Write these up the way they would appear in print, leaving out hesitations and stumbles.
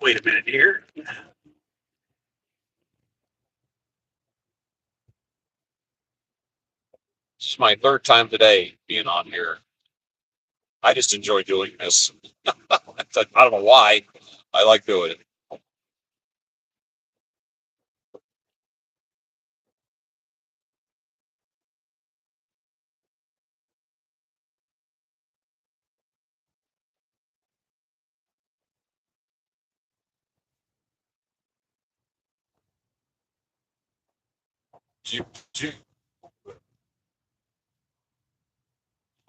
Wait a minute here. This is my third time today being on here. I just enjoy doing this. I don't know why. I like doing it.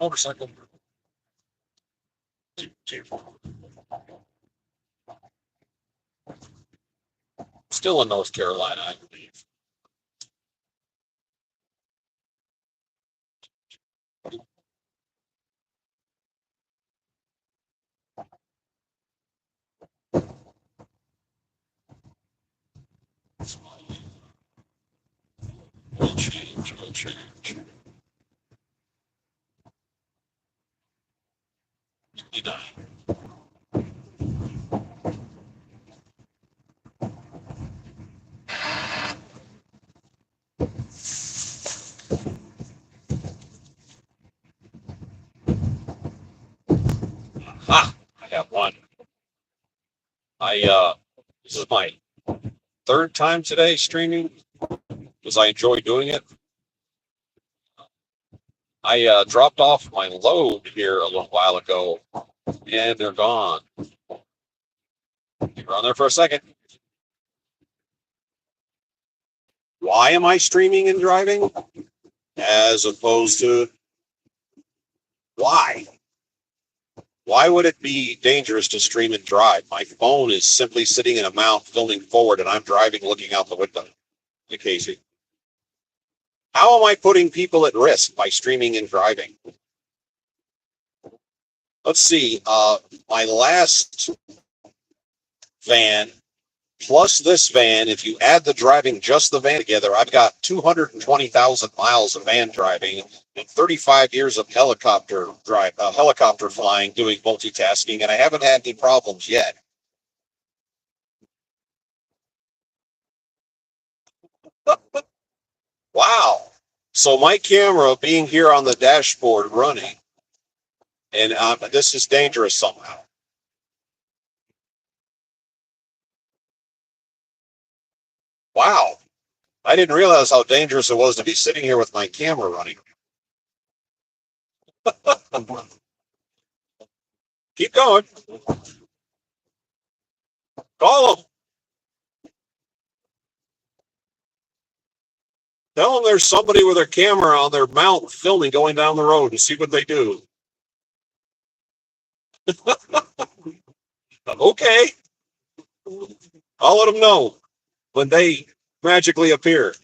Motorcycle. Still in North Carolina, I believe. Will change. Ha! I have one. This is my third time today streaming because I enjoy doing it. I dropped off my load here a little while ago, and they're gone. They were on there for a second. Why am I streaming and driving? As opposed to why? Why would it be dangerous to stream and drive? My phone is simply sitting in a mount filming forward, and I'm driving looking out the window. Hey, Casey. How am I putting people at risk by streaming and driving? Let's see. My last van plus this van, if you add the driving, just the van together, I've got 220,000 miles of van driving and 35 years of helicopter flying, doing multitasking, and I haven't had any problems yet. Wow. So my camera being here on the dashboard running, and this is dangerous somehow. Wow. I didn't realize how dangerous it was to be sitting here with my camera running. Keep going. Call them. Tell them there's somebody with their camera on their mount filming going down the road and see what they do. Okay. I'll let them know when they magically appear.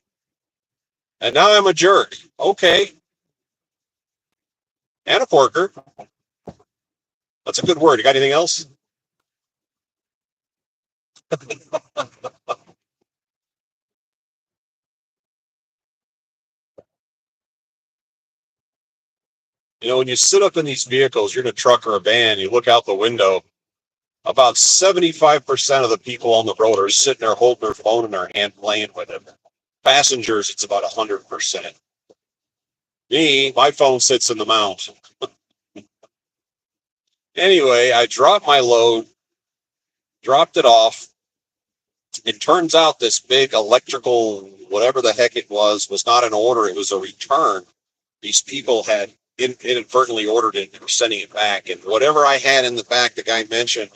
And now I'm a jerk. Okay. And a porker. That's a good word. You got anything else? You know, when you sit up in these vehicles, you're in a truck or a van, you look out the window, about 75% of the people on the road are sitting there holding their phone in their hand playing with it. Passengers, it's about 100%. Me, my phone sits in the mount. Anyway, I dropped my load, dropped it off. It turns out this big electrical, whatever the heck it was not an order. It was a return. These people had inadvertently ordered it and were sending it back. And whatever I had in the back, the guy mentioned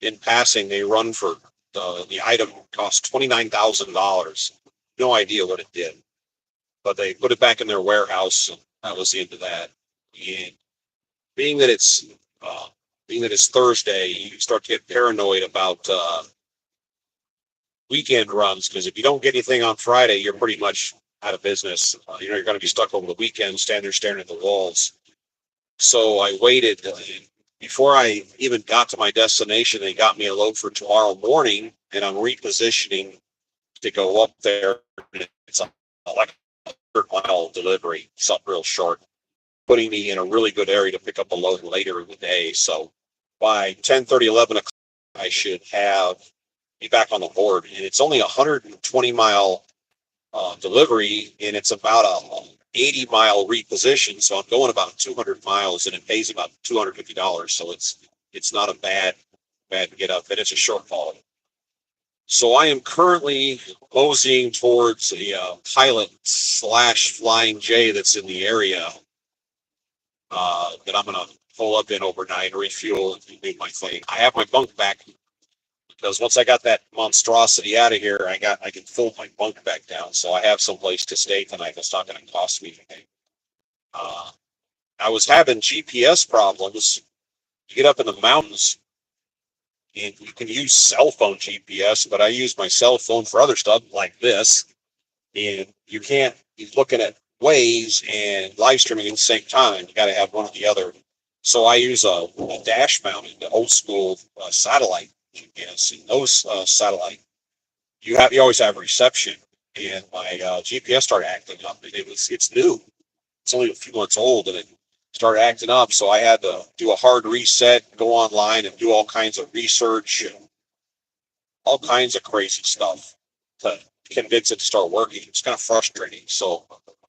in passing, they run for the item cost $29,000. No idea what it did, but they put it back in their warehouse, and that was the end of that. And being that it's Thursday, you start to get paranoid about weekend runs, because if you don't get anything on Friday, you're pretty much out of business. You're going to be stuck over the weekend, standing there staring at the walls. So I waited. Before I even got to my destination, they got me a load for tomorrow morning, and I'm repositioning to go up there. It's a 100-mile delivery, something real short, putting me in a really good area to pick up a load later in the day. So by 10:30, 11 o'clock, I should have be back on the board. And it's only 120-mile delivery, and it's about a 80-mile reposition. So I'm going about 200 miles, and it pays about $250. So it's not a bad get up, and it's a short haul. So I am currently moseying towards a pilot slash Flying J that's in the area that I'm going to pull up in overnight, refuel, and do my thing. I have my bunk back because once I got that monstrosity out of here, I can fold my bunk back down, so I have some place to stay tonight. That's not going to cost me anything. I was having GPS problems. You get up in the mountains, and you can use cell phone GPS, but I use my cell phone for other stuff like this, and you can't be looking at Waze and live streaming at the same time. You got to have one or the other. So I use a dash mounted, the old school satellite GPS, and those satellite you always have reception. And my GPS started acting up. And it's new. It's only a few months old, and it started acting up. So I had to do a hard reset, go online, and do all kinds of research and all kinds of crazy stuff to convince it to start working. It's kind of frustrating. So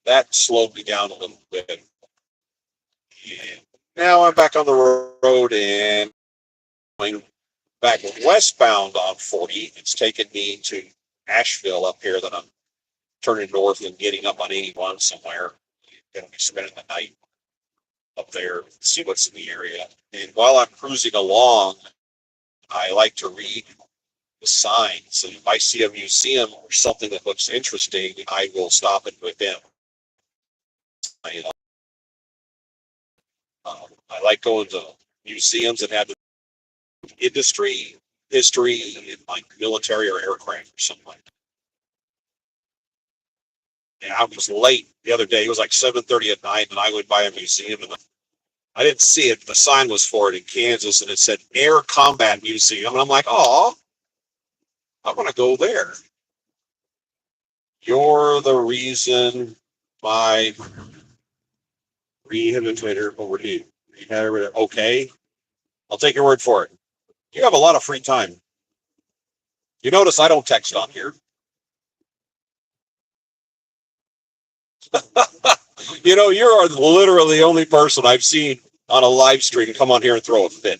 that slowed me down a little bit. And now I'm back on the road and going back westbound on 40. It's taken me to Asheville up here that I'm turning north and getting up on 81 somewhere. Going to be spending the night up there, see what's in the area. And while I'm cruising along, I like to read the signs. And if I see a museum or something that looks interesting, I will stop and with them. I like going to museums that have industry, history, and like military or aircraft or something like that. And I was late the other day. It was like 7:30 at night, and I went by a museum, and I didn't see it. The sign was for it in Kansas, and it said Air Combat Museum. And I'm like, oh, I want to go there. You're the reason my rehabilitator overdue. Okay, I'll take your word for it. You have a lot of free time. You notice I don't text on here. You are literally the only person I've seen on a live stream come on here and throw a fit.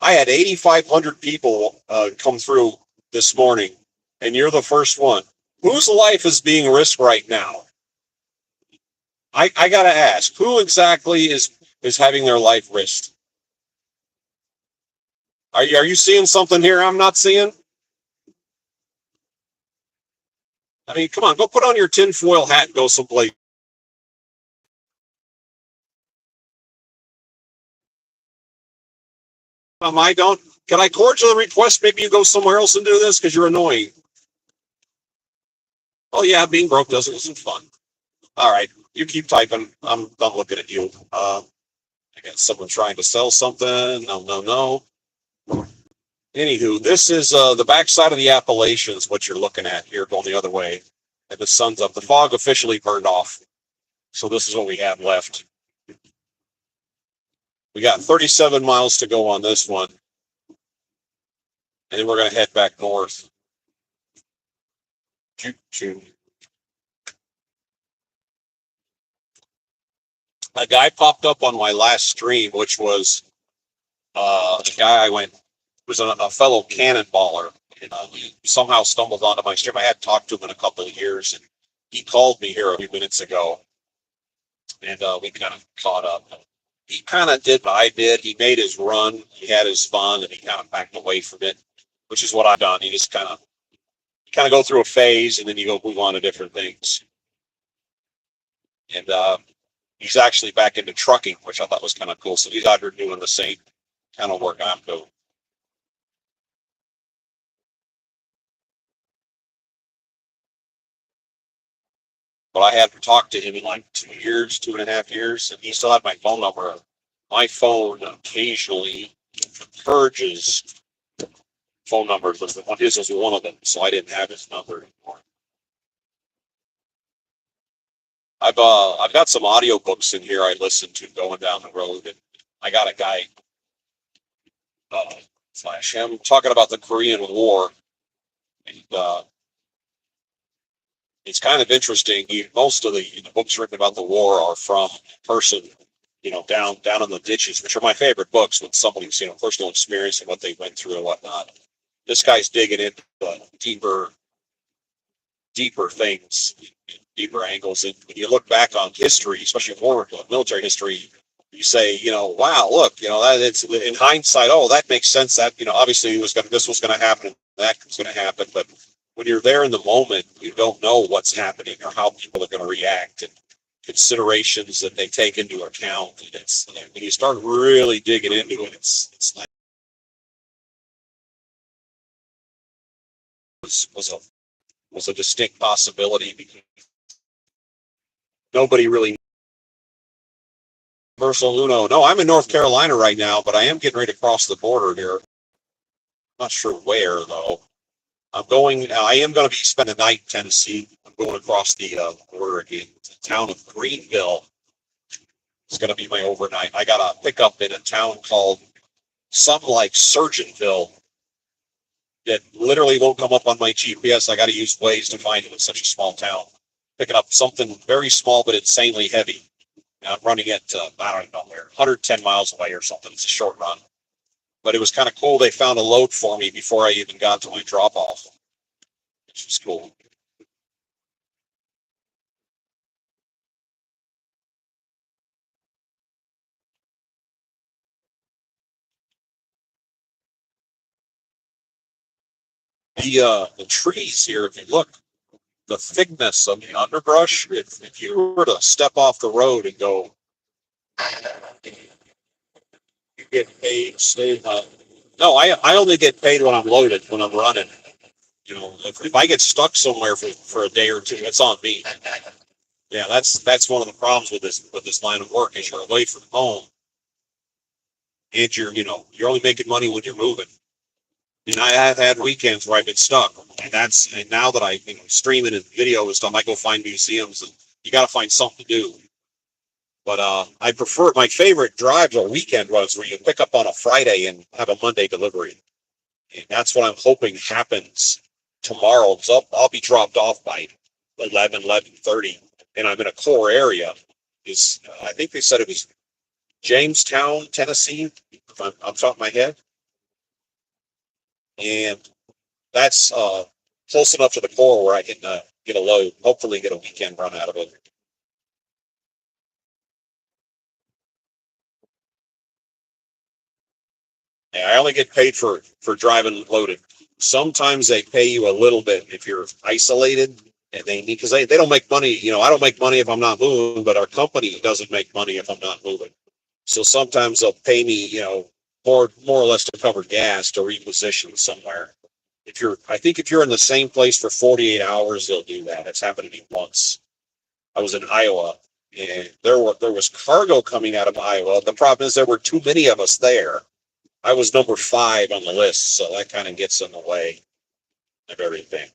I had 8,500 people come through this morning, and you're the first one. Whose life is being risked right now? I got to ask, who exactly is having their life risked? Are you seeing something here I'm not seeing? I mean, come on, go put on your tinfoil hat and go someplace. I don't. Can I cordially request maybe you go somewhere else and do this because you're annoying? Oh yeah, being broke isn't fun. All right, you keep typing. I'm done looking at you. I got someone trying to sell something. No. Anywho, this is the backside of the Appalachians, what you're looking at here going the other way. And the sun's up. The fog officially burned off. So this is what we have left. We got 37 miles to go on this one. And then we're going to head back north. A guy popped up on my last stream, which was the guy was a fellow cannonballer. And he somehow stumbled onto my stream. I hadn't talked to him in a couple of years, and he called me here a few minutes ago, and we kind of caught up. He kind of did what I did. He made his run. He had his fun, and he kind of backed away from it, which is what I've done. You just kind of go through a phase, and then you go move on to different things. And he's actually back into trucking, which I thought was kind of cool. So he's out here doing the same kind of work I'm doing. But I hadn't talked to him in like 2 years, 2.5 years, and he still had my phone number. My phone occasionally purges phone numbers, but his was one of them, so I didn't have his number anymore. I've got some audiobooks in here I listen to going down the road, and I got a guy Flash. I'm talking about the Korean War, and it's kind of interesting. Most of the books written about the war are from a person, down in the ditches, which are my favorite books with somebody's, personal experience and what they went through and whatnot. This guy's digging into deeper things, deeper angles. And when you look back on history, especially war, military history, you say, wow, look, that it's in hindsight, oh, that makes sense. That, obviously this was going to happen, that was going to happen. But when you're there in the moment, you don't know what's happening or how people are going to react and considerations that they take into account. And it's when you start really digging into it, it's like was a distinct possibility because nobody really. Universal Uno. No, I'm in North Carolina right now, but I am getting ready to cross the border here. Not sure where though. I am going to be spending the night in Tennessee. I'm going across the border again. The town of Greenville is going to be my overnight. I got a pickup in a town called something like Surgeonville that literally won't come up on my GPS. I got to use Waze to find it. It's such a small town. Picking up something very small but insanely heavy. I'm running it, I don't know where, 110 miles away or something. It's a short run. But it was kind of cool. They found a load for me before I even got to my drop off, which was cool. The trees here, if you look, the thickness of the underbrush, if you were to step off the road and go, you get paid. No, I only get paid when I'm loaded, when I'm running. If I get stuck somewhere for a day or two, it's on me. Yeah, that's one of the problems with this line of work is you're away from home and you're only making money when you're moving. And I have had weekends where I've been stuck, and now that I streaming and video and stuff, I go find museums and you got to find something to do. But I prefer my favorite drives are weekend runs where you pick up on a Friday and have a Monday delivery, and that's what I'm hoping happens tomorrow. Because I'll be dropped off by 11:30, and I'm in a core area. Is I think they said it was Jamestown, Tennessee, if I'm top of my head, and that's close enough to the core where I can get a load, hopefully get a weekend run out of it. Yeah, I only get paid for driving loaded. Sometimes they pay you a little bit if you're isolated, and they need because they don't make money. I don't make money if I'm not moving, but our company doesn't make money if I'm not moving. So sometimes they'll pay me, more or less to cover gas to reposition somewhere. I think if you're in the same place for 48 hours, they'll do that. It's happened to me once. I was in Iowa, and there was cargo coming out of Iowa. The problem is there were too many of us there. I was number 5 on the list, so that kind of gets in the way of everything.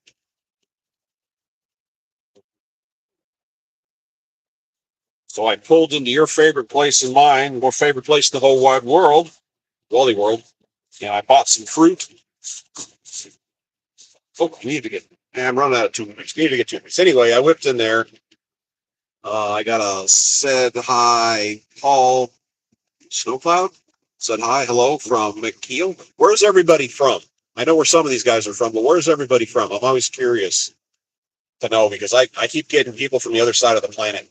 So I pulled into your favorite place and mine, your favorite place in the whole wide world, Wally World, and I bought some fruit. Oh, I need to get. I'm running out of 2 minutes. Need to get 2 minutes. Anyway, I whipped in there. I got a said hi, Paul Snowcloud. Said hi, hello from McKeel. Where's everybody from? I know where some of these guys are from, but where's everybody from? I'm always curious to know because I keep getting people from the other side of the planet,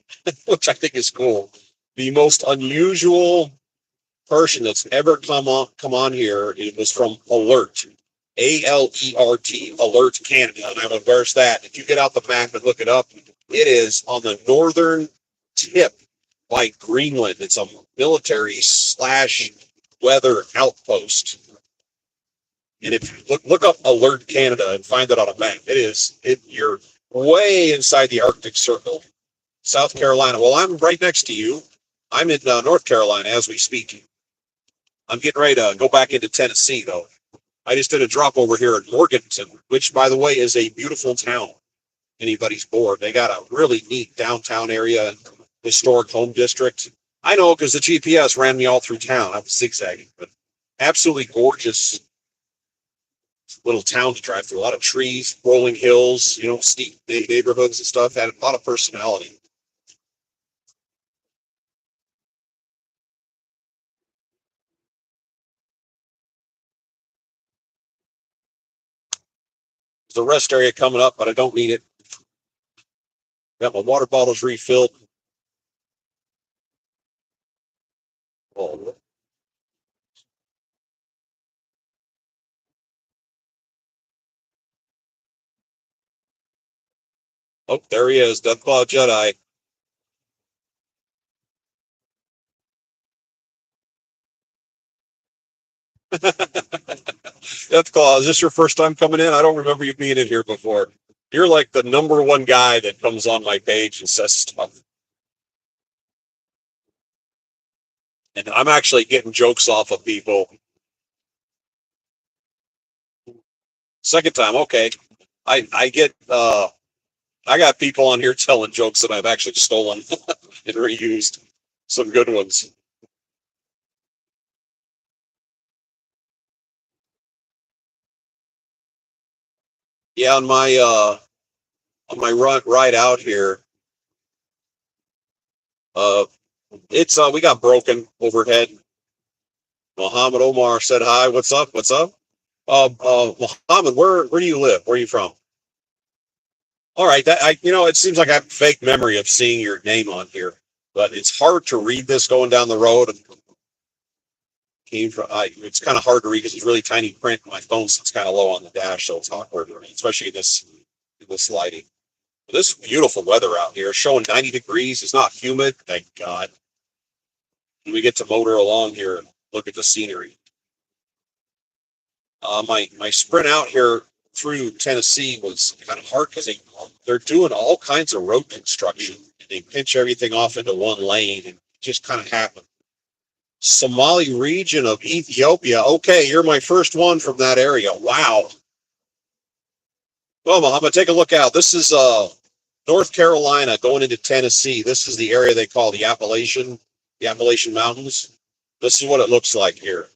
which I think is cool. The most unusual person that's ever come on here, it was from Alert. Alert, Alert Canada. And I would where's that? If you get out the map and look it up, it is on the northern tip by Greenland. It's a military slash weather outpost. And if you look up Alert Canada and find it on a map, you're way inside the Arctic Circle. South Carolina. Well, I'm right next to you. I'm in North Carolina as we speak. I'm getting ready to go back into Tennessee, though. I just did a drop over here at Morganton, which, by the way, is a beautiful town. Anybody's bored. They got a really neat downtown area, historic home district. I know because the GPS ran me all through town. I was zigzagging, but absolutely gorgeous little town to drive through. A lot of trees, rolling hills, steep neighborhoods and stuff. Had a lot of personality. There's a rest area coming up, but I don't need it. Got my water bottles refilled. Oh, oh, there he is, Deathclaw Jedi. Deathclaw, is this your first time coming in? I don't remember you being in here before. You're like the number one guy that comes on my page and says stuff. And I'm actually getting jokes off of people. Second time, okay. I get I got people on here telling jokes that I've actually stolen and reused. Some good ones. Yeah, on my ride out here, uh it's we got broken overhead. Muhammad Omar said hi. What's up? What's up? Muhammad, where do you live? Where are you from? All right, that it seems like I have a fake memory of seeing your name on here, but it's hard to read this going down the road. Came from, it's kind of hard to read because it's really tiny print. My phone sits kind of low on the dash, so it's awkward to read, especially in this lighting. But this is beautiful weather out here, showing 90 degrees. It's not humid, thank God. And we get to motor along here and look at the scenery. My sprint out here through Tennessee was kind of hard because they're doing all kinds of road construction and they pinch everything off into one lane and it just kind of happened. Somali region of Ethiopia. Okay, you're my first one from that area. Wow. Well, Muhammad, take a look out. This is North Carolina going into Tennessee. This is the area they call the Appalachian Mountains. This is what it looks like here.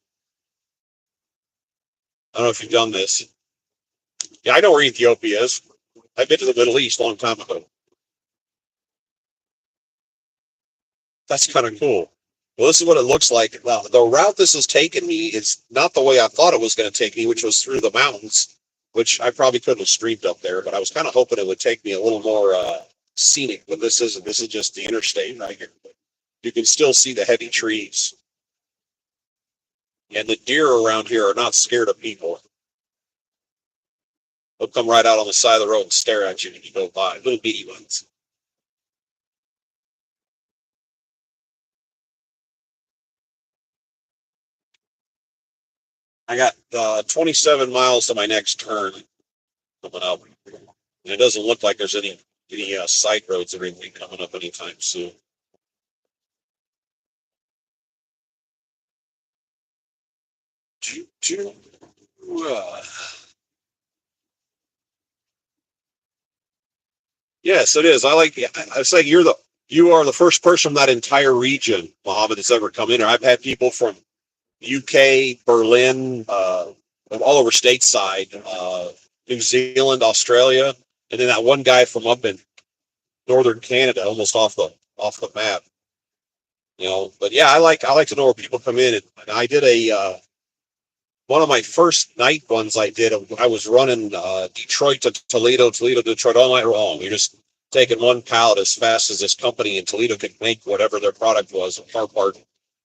I don't know if you've done this. Yeah, I know where Ethiopia is. I've been to the Middle East a long time ago. That's kind of cool. Well, this is what it looks like. Now, the route this has taken me is not the way I thought it was going to take me, which was through the mountains, which I probably couldn't have streamed up there, but I was kind of hoping it would take me a little more scenic. But this isn't. This is just the interstate right here. You can still see the heavy trees. And the deer around here are not scared of people. They'll come right out on the side of the road and stare at you when you go by. Little bitty ones. I got 27 miles to my next turn coming up. And it doesn't look like there's any side roads or anything coming up anytime soon. Uh, yes, it is. I say you are the first person from that entire region, Mohammed, that's ever come in here. I've had people from UK, Berlin, all over stateside, New Zealand, Australia, and then that one guy from up in northern Canada, almost off the map. But yeah, I like to know where people come in. And I did a one of my first night runs I did. I was running Detroit to Toledo, Toledo to Detroit all night long. You're just taking one pallet as fast as this company in Toledo could make whatever their product was, a car part.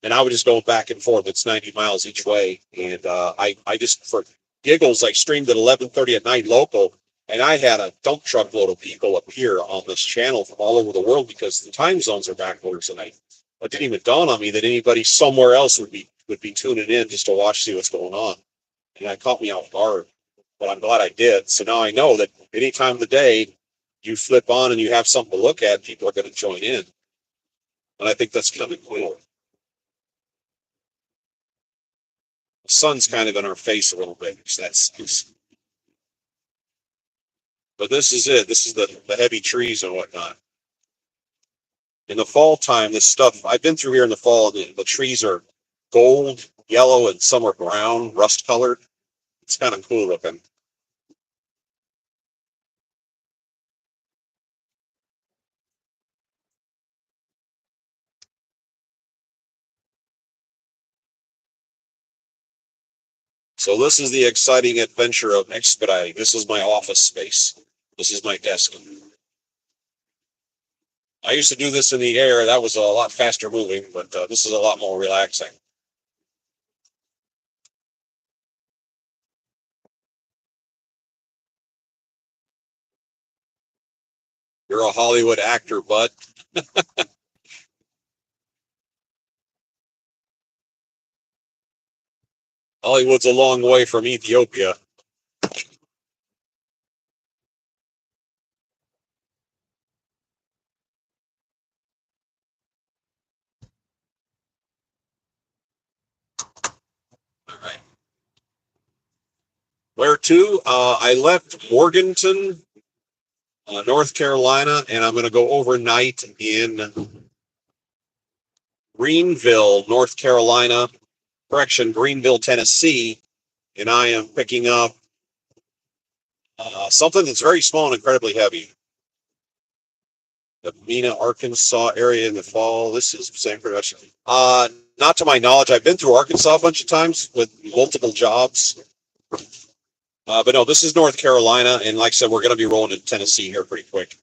And I would just go back and forth. It's 90 miles each way. And I just, for giggles, I streamed at 11:30 at night local. And I had a dump truck load of people up here on this channel from all over the world because the time zones are backwards. And it didn't even dawn on me that anybody somewhere else would be tuning in just to watch, see what's going on. And that caught me off guard. But I'm glad I did. So now I know that any time of the day you flip on and you have something to look at, people are going to join in. And I think that's kind of cool. The sun's kind of in our face a little bit. So but this is it. This is the heavy trees and whatnot. In the fall time, this stuff, I've been through here in the fall, the trees are gold, yellow, and some are brown, rust colored. It's kind of cool looking. So this is the exciting adventure of expediting. This is my office space. This is my desk. I used to do this in the air. That was a lot faster moving, but this is a lot more relaxing. You're a Hollywood actor, bud. Hollywood's a long way from Ethiopia. All right. Where to? I left Morganton, North Carolina, and I'm going to go overnight in Greenville, North Carolina. Correction, Greenville, Tennessee. And I am picking up something that's very small and incredibly heavy. The Mena, Arkansas area in the fall. This is the same production. Not to my knowledge. I've been through Arkansas a bunch of times with multiple jobs. But no, this is North Carolina. And like I said, we're going to be rolling to Tennessee here pretty quick.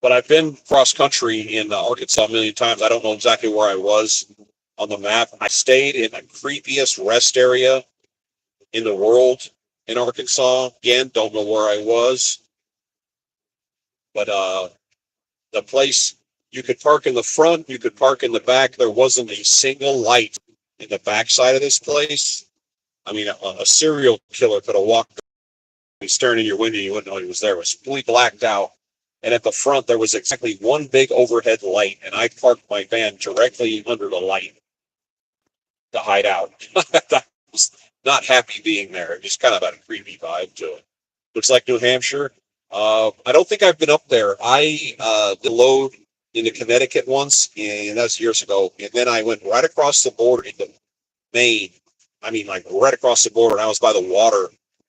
But I've been cross country in Arkansas a million times. I don't know exactly where I was on the map. I stayed in the creepiest rest area in the world in Arkansas. Again, don't know where I was. But the place, you could park in the front, you could park in the back. There wasn't a single light in the backside of this place. I mean, a serial killer could have walked staring in your window, you wouldn't know he was there. It was completely blacked out. And at the front, there was exactly one big overhead light, and I parked my van directly under the light to hide out. I was not happy being there. It just kind of had a creepy vibe to it. Looks like New Hampshire. I don't think I've been up there. I did load into Connecticut once, and that's years ago. And then I went right across the border into Maine. I mean, like right across the border, and I was by the water,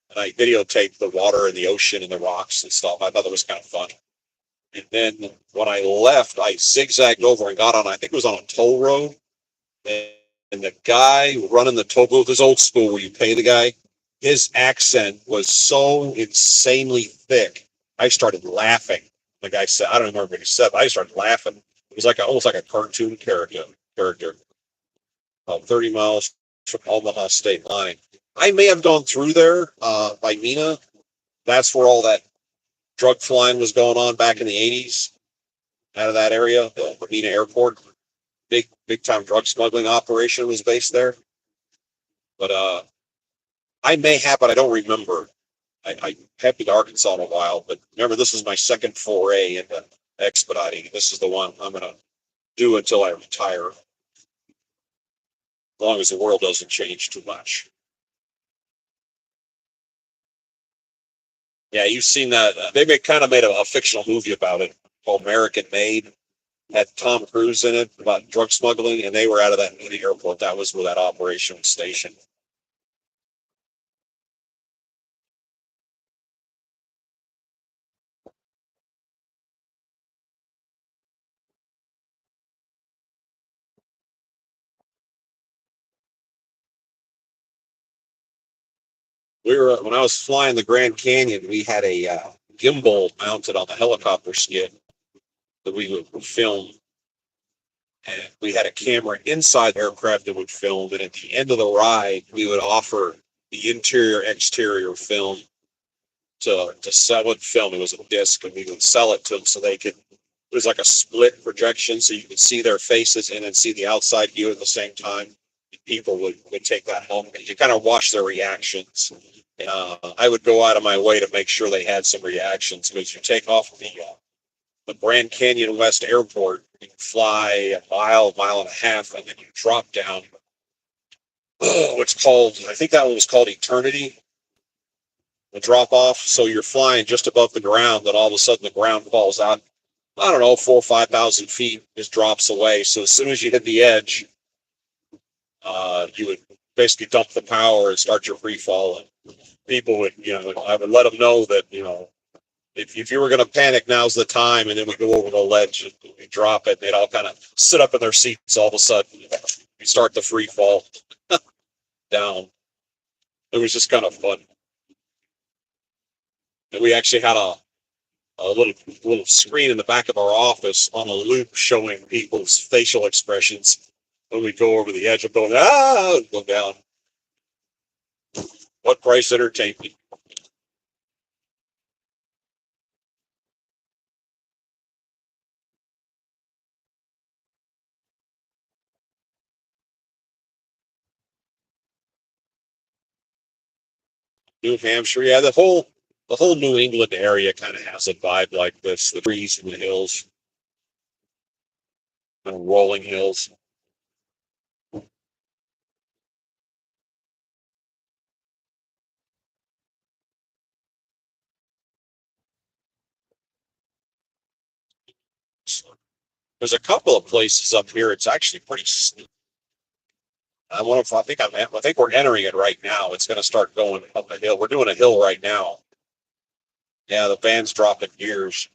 and I videotaped the water and the ocean and the rocks and stuff. I thought that was kind of fun. And then when I left, I zigzagged over and got on, I think it was on a toll road. And the guy running the toll booth is old school where you pay the guy. His accent was so insanely thick. I started laughing. The guy said, I don't remember what he said, but I started laughing. It was like almost like a cartoon character. 30 miles from Omaha State Line. I may have gone through there by Mena. That's where all that drug flying was going on back in the 80s out of that area, the Mena Airport. Big time drug smuggling operation was based there. But I may have, but I don't remember. I haven't been to Arkansas in a while, but remember, this is my second foray into expediting. This is the one I'm going to do until I retire, as long as the world doesn't change too much. Yeah, you've seen that. They kind of made a fictional movie about it called American Made. Had Tom Cruise in it about drug smuggling, and they were out of that Mena airport. That was where that operation was stationed. We were when I was flying the Grand Canyon, we had a gimbal mounted on the helicopter skid that we would film, and we had a camera inside the aircraft that would film. And at the end of the ride, we would offer the interior exterior film to sell it. Film it was a disc, and we would sell it to them so they could. It was like a split projection, so you could see their faces and then see the outside view at the same time. People would take that home and you kind of watch their reactions. I would go out of my way to make sure they had some reactions because you take off the Grand Canyon West Airport, you fly a mile and a half, and then you drop down. What's called, I think that one was called Eternity, the drop off. So you're flying just above the ground, then all of a sudden the ground falls out. I don't know, 4,000 or 5,000 feet, just drops away. So as soon as you hit the edge, you would basically dump the power and start your free fall. And people would, I would let them know that, if you were going to panic, now's the time. And then we go over the ledge and we drop it. And they'd all kind of sit up in their seats all of a sudden. We start the free fall down. It was just kind of fun. And we actually had a little screen in the back of our office on a loop showing people's facial expressions when we go over the edge of going, go down. What price entertainment? New Hampshire, yeah, the whole New England area kind of has a vibe like this. The trees and the hills, and rolling hills. There's a couple of places up here. It's actually pretty steep. I think we're entering it right now. It's going to start going up a hill. We're doing a hill right now. Yeah, the van's dropping gears.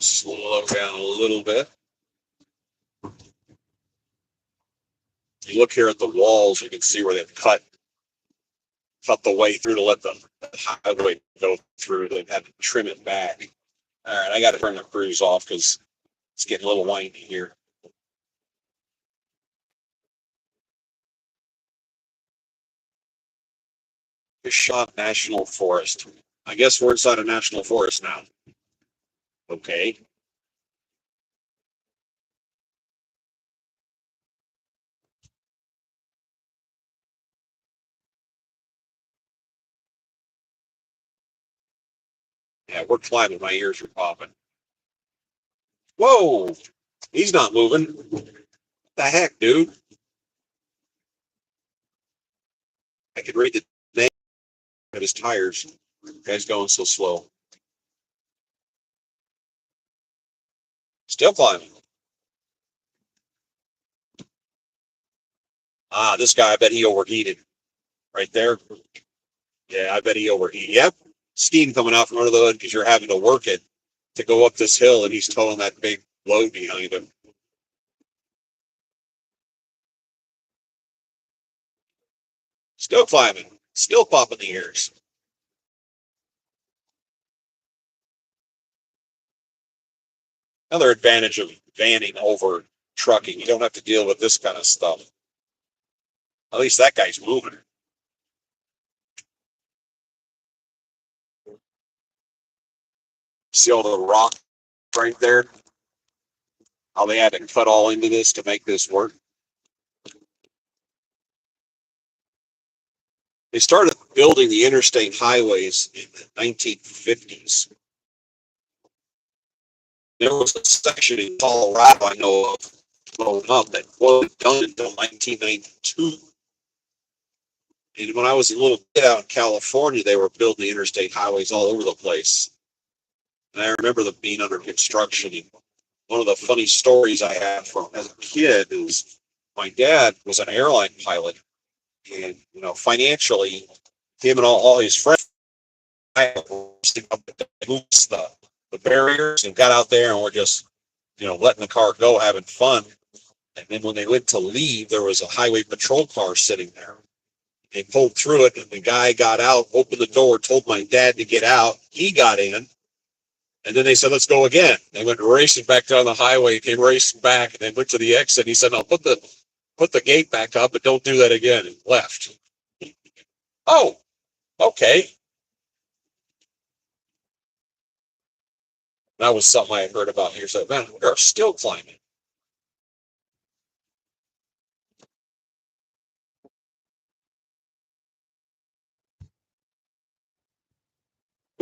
Slow down a little bit. You look here at the walls, you can see where they've cut the way through to let the highway go through. They've had to trim it back. All right, I got to turn the cruise off because it's getting a little windy here. Shot National Forest. I guess we're inside a national forest now. Okay. Yeah, we're climbing. My ears are popping. Whoa! He's not moving. What the heck, dude? I could read the name of his tires. The guy's going so slow. Still climbing. This guy, I bet he overheated right there. Yeah, I bet he overheated. Yep. Steam coming out from under the hood because you're having to work it to go up this hill, and he's towing that big load behind him. Still climbing. Still popping the ears. Another advantage of vanning over trucking. You don't have to deal with this kind of stuff. At least that guy's moving. See all the rock right there? How they had to cut all into this to make this work. They started building the interstate highways in the 1950s. There was a section in Colorado I know of blowing up that wasn't done until 1992. And when I was a little kid out in California, they were building the interstate highways all over the place. And I remember them being under construction. And one of the funny stories I have from as a kid is my dad was an airline pilot, and financially, him and all his friends moved the barriers and got out there and were just letting the car go, having fun. And then when they went to leave, there was a highway patrol car sitting there. They pulled through it, and the guy got out, opened the door, told my dad to get out. He got in, and then they said, "Let's go again." They went racing back down the highway, came racing back, and then went to the exit. He said, "No, put the gate back up, but don't do that again," and left. Oh, okay. That was something I had heard about here. So, man, we're still climbing.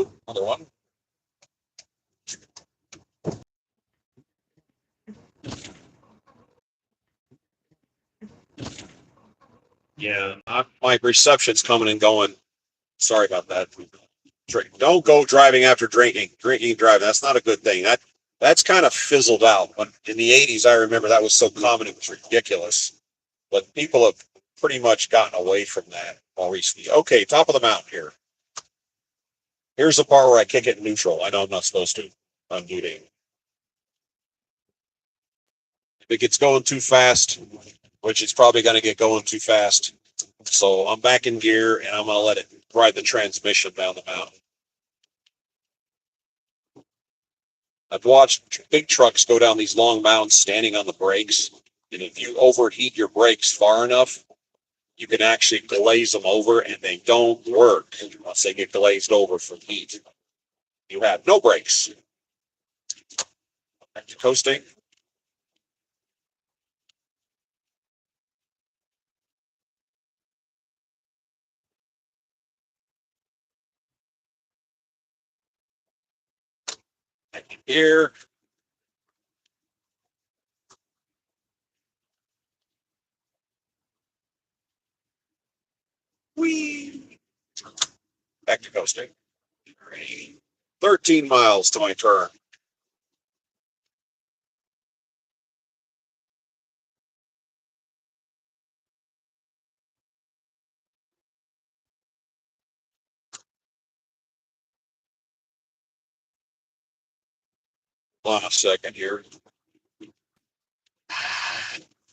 Ooh, another one. Yeah, my reception's coming and going. Sorry about that. Don't go driving after drinking. Drinking and driving, that's not a good thing. That's kind of fizzled out. But in the 80s, I remember that was so common, it was ridiculous. But people have pretty much gotten away from that more recently. Okay, top of the mountain here. Here's the part where I kick it in neutral. I know I'm not supposed to. I'm muting. If it gets going too fast, which it's probably going to get going too fast, so I'm back in gear and I'm going to let it ride the transmission down the mountain. I've watched big trucks go down these long mountains standing on the brakes, and if you overheat your brakes far enough, you can actually glaze them over, and they don't work once they get glazed over from heat. You have no brakes. Back to coasting. Back in gear. Whee! Back to coasting. 13 miles to my turn. Hold on a second here.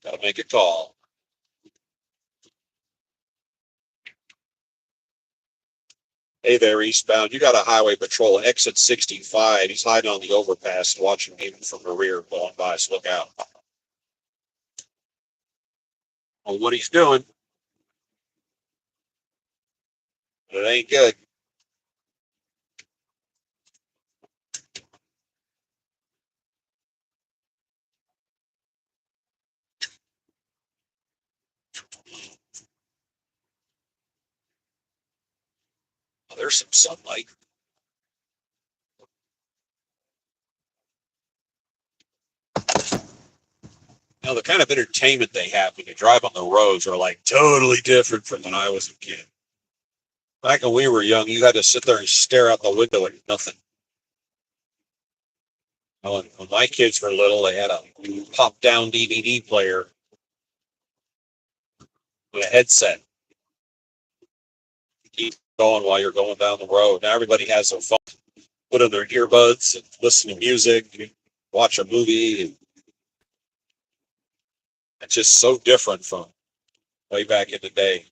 Gotta make a call. Hey there, eastbound. You got a highway patrol, exit 65. He's hiding on the overpass, watching me from the rear going by, so look out. Well, what he's doing, but it ain't good. Oh, there's some sunlight. You know, the kind of entertainment they have when you drive on the roads are like totally different from when I was a kid. Back when we were young, you had to sit there and stare out the window at nothing. When my kids were little, they had a pop-down DVD player with a headset. Keep going while you're going down the road. Now everybody has their phone, put in their earbuds, and listen to music, watch a movie. It's just so different from way back in the day.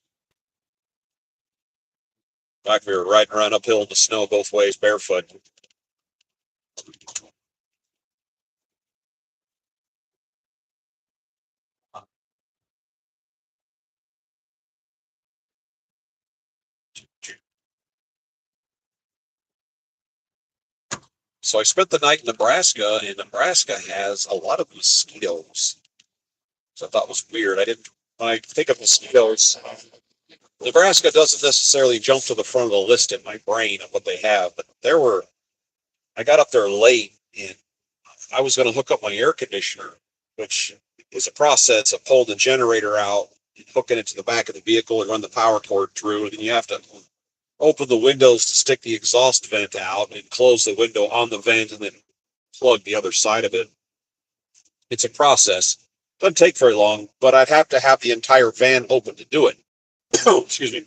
Like we were riding around uphill in the snow both ways barefoot. So I spent the night in Nebraska, and Nebraska has a lot of mosquitoes. So I thought was weird. I didn't, when I think of mosquitoes, Nebraska doesn't necessarily jump to the front of the list in my brain of what they have, but I got up there late and I was going to hook up my air conditioner, which is a process of pulling the generator out, hooking it to the back of the vehicle and run the power cord through. And then you have to open the windows to stick the exhaust vent out and close the window on the vent and then plug the other side of it. It's a process. Doesn't take very long, but I'd have to have the entire van open to do it. Excuse me.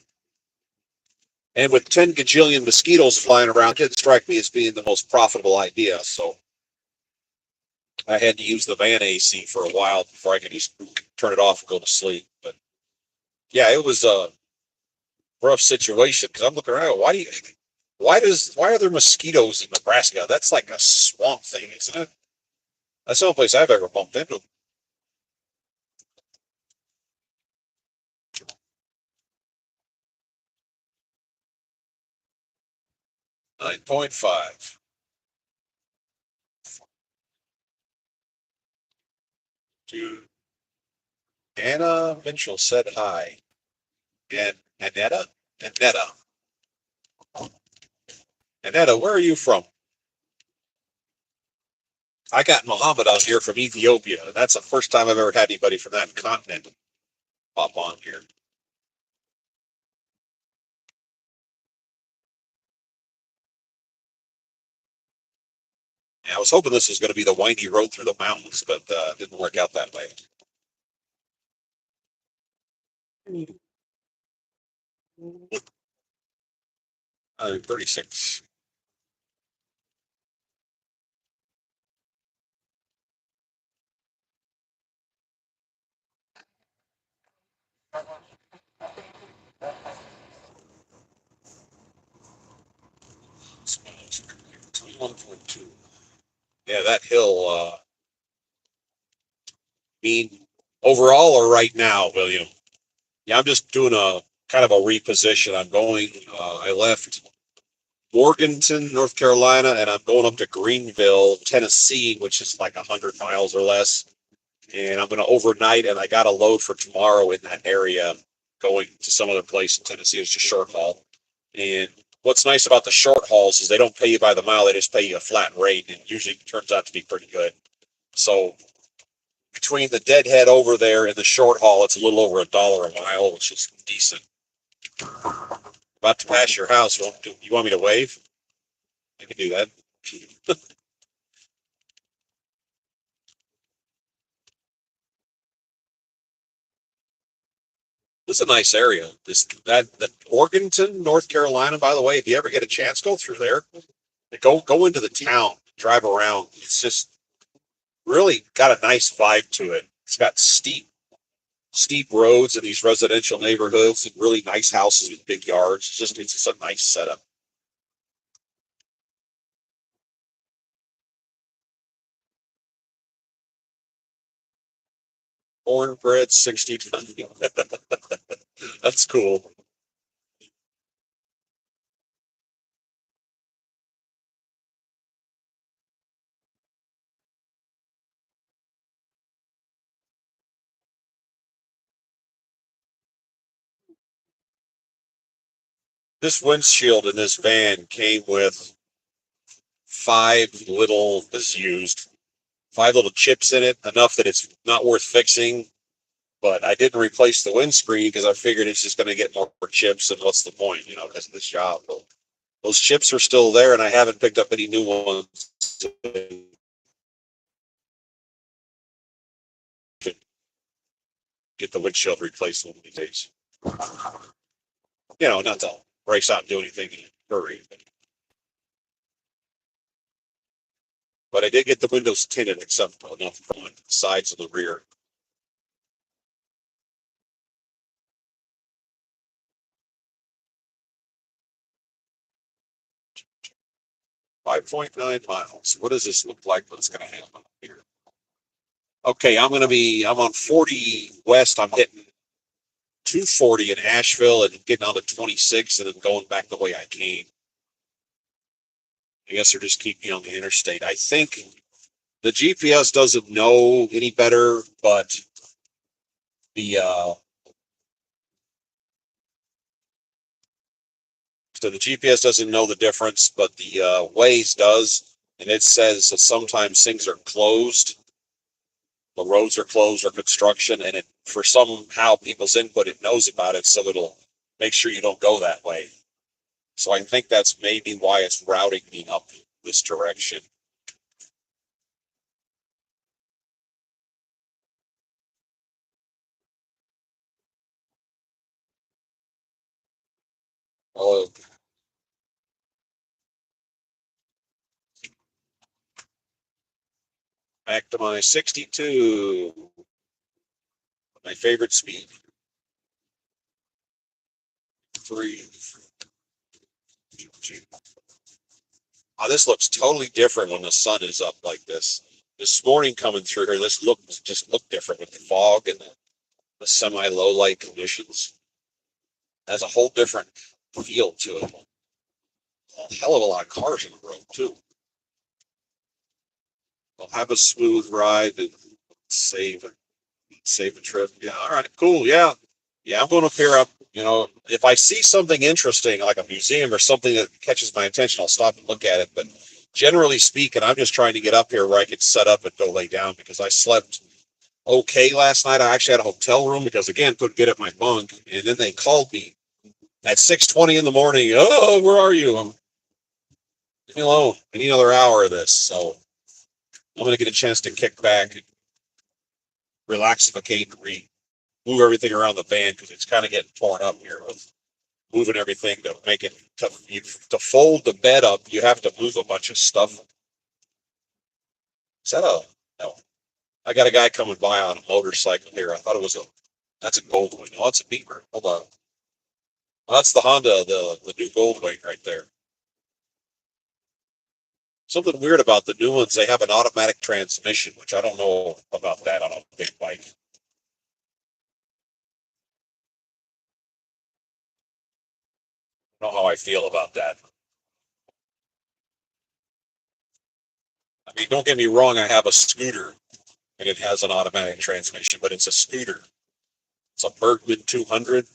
And with 10 gajillion mosquitoes flying around, it didn't strike me as being the most profitable idea. So I had to use the van AC for a while before I could just turn it off and go to sleep. But yeah, it was a rough situation because I'm looking around. Why are there mosquitoes in Nebraska? That's like a swamp thing, isn't it? That's the only place I've ever bumped into. 9.5. To Anna Mitchell said hi. And Annetta? Annetta. Annetta, where are you from? I got Muhammad on here from Ethiopia. That's the first time I've ever had anybody from that continent pop on here. I was hoping this was going to be the windy road through the mountains, but it didn't work out that way. 36. Yeah, that hill. Mean overall or right now, William? Yeah, I'm just doing a kind of a reposition. I'm going. I left Morganton, North Carolina, and I'm going up to Greenville, Tennessee, which is like 100 miles or less. And I'm going to overnight, and I got a load for tomorrow in that area, going to some other place in Tennessee. It's just short haul. And what's nice about the short hauls is they don't pay you by the mile; they just pay you a flat rate, and it usually turns out to be pretty good. So between the deadhead over there and the short haul, it's a little over $1 a mile, which is decent. About to pass your house. You want me to wave? I can do that. This is a nice area. That Morganton, North Carolina. By the way, if you ever get a chance, go through there. Go into the town, drive around. It's just really got a nice vibe to it. It's got steep roads in these residential neighborhoods and really nice houses with big yards. It's just a nice setup. Cornbread 60. That's cool. This windshield in this van came with this is used, 5 little chips in it, enough that it's not worth fixing. But I didn't replace the windscreen because I figured it's just going to get more chips, and what's the point, because of this job. But those chips are still there, and I haven't picked up any new ones. Get the windshield replaced one of these days. Not to race out and do anything in a hurry. But I did get the windows tinted, except enough on the sides of the rear. 5.9 miles. What does this look like? What's going to happen here? Okay, I'm on 40 west. I'm hitting 240 in Asheville and getting on to 26 and then going back the way I came. I guess they're just keeping me on the interstate. I think the GPS doesn't know any better, but the so the GPS doesn't know the difference, but the Waze does, and it says that sometimes things are closed, the roads are closed or construction, and it for somehow people's input it knows about it, so it'll make sure you don't go that way. So I think that's maybe why it's routing me up this direction. Oh, back to my 62, my favorite speed. 3. Oh, this looks totally different when the sun is up like this. This morning coming through here, this just looked different with the fog and the semi-low light conditions. It has a whole different feel to it. A hell of a lot of cars on the road too. I'll have a smooth ride and save save a trip. Yeah, all right, cool. Yeah, yeah. I'm going to pair up. If I see something interesting, like a museum or something that catches my attention, I'll stop and look at it. But generally speaking, I'm just trying to get up here where I can set up and go lay down because I slept okay last night. I actually had a hotel room because again couldn't get at my bunk, and then they called me at 6:20 in the morning. Oh, where are you? Leave me alone. I need another hour of this. So I'm going to get a chance to kick back, and relaxificate, and move everything around the van because it's kind of getting torn up here with moving everything to make it to fold the bed up. You have to move a bunch of stuff. Is that a no? I got a guy coming by on a motorcycle here. I thought it was that's a Goldwing. Oh, it's a Beamer. Hold on. Oh, that's the Honda, the new Goldwing right there. Something weird about the new ones, they have an automatic transmission, which I don't know about that on a big bike. I don't know how I feel about that. I mean, don't get me wrong, I have a scooter and it has an automatic transmission, but it's a scooter. It's a Bergman 200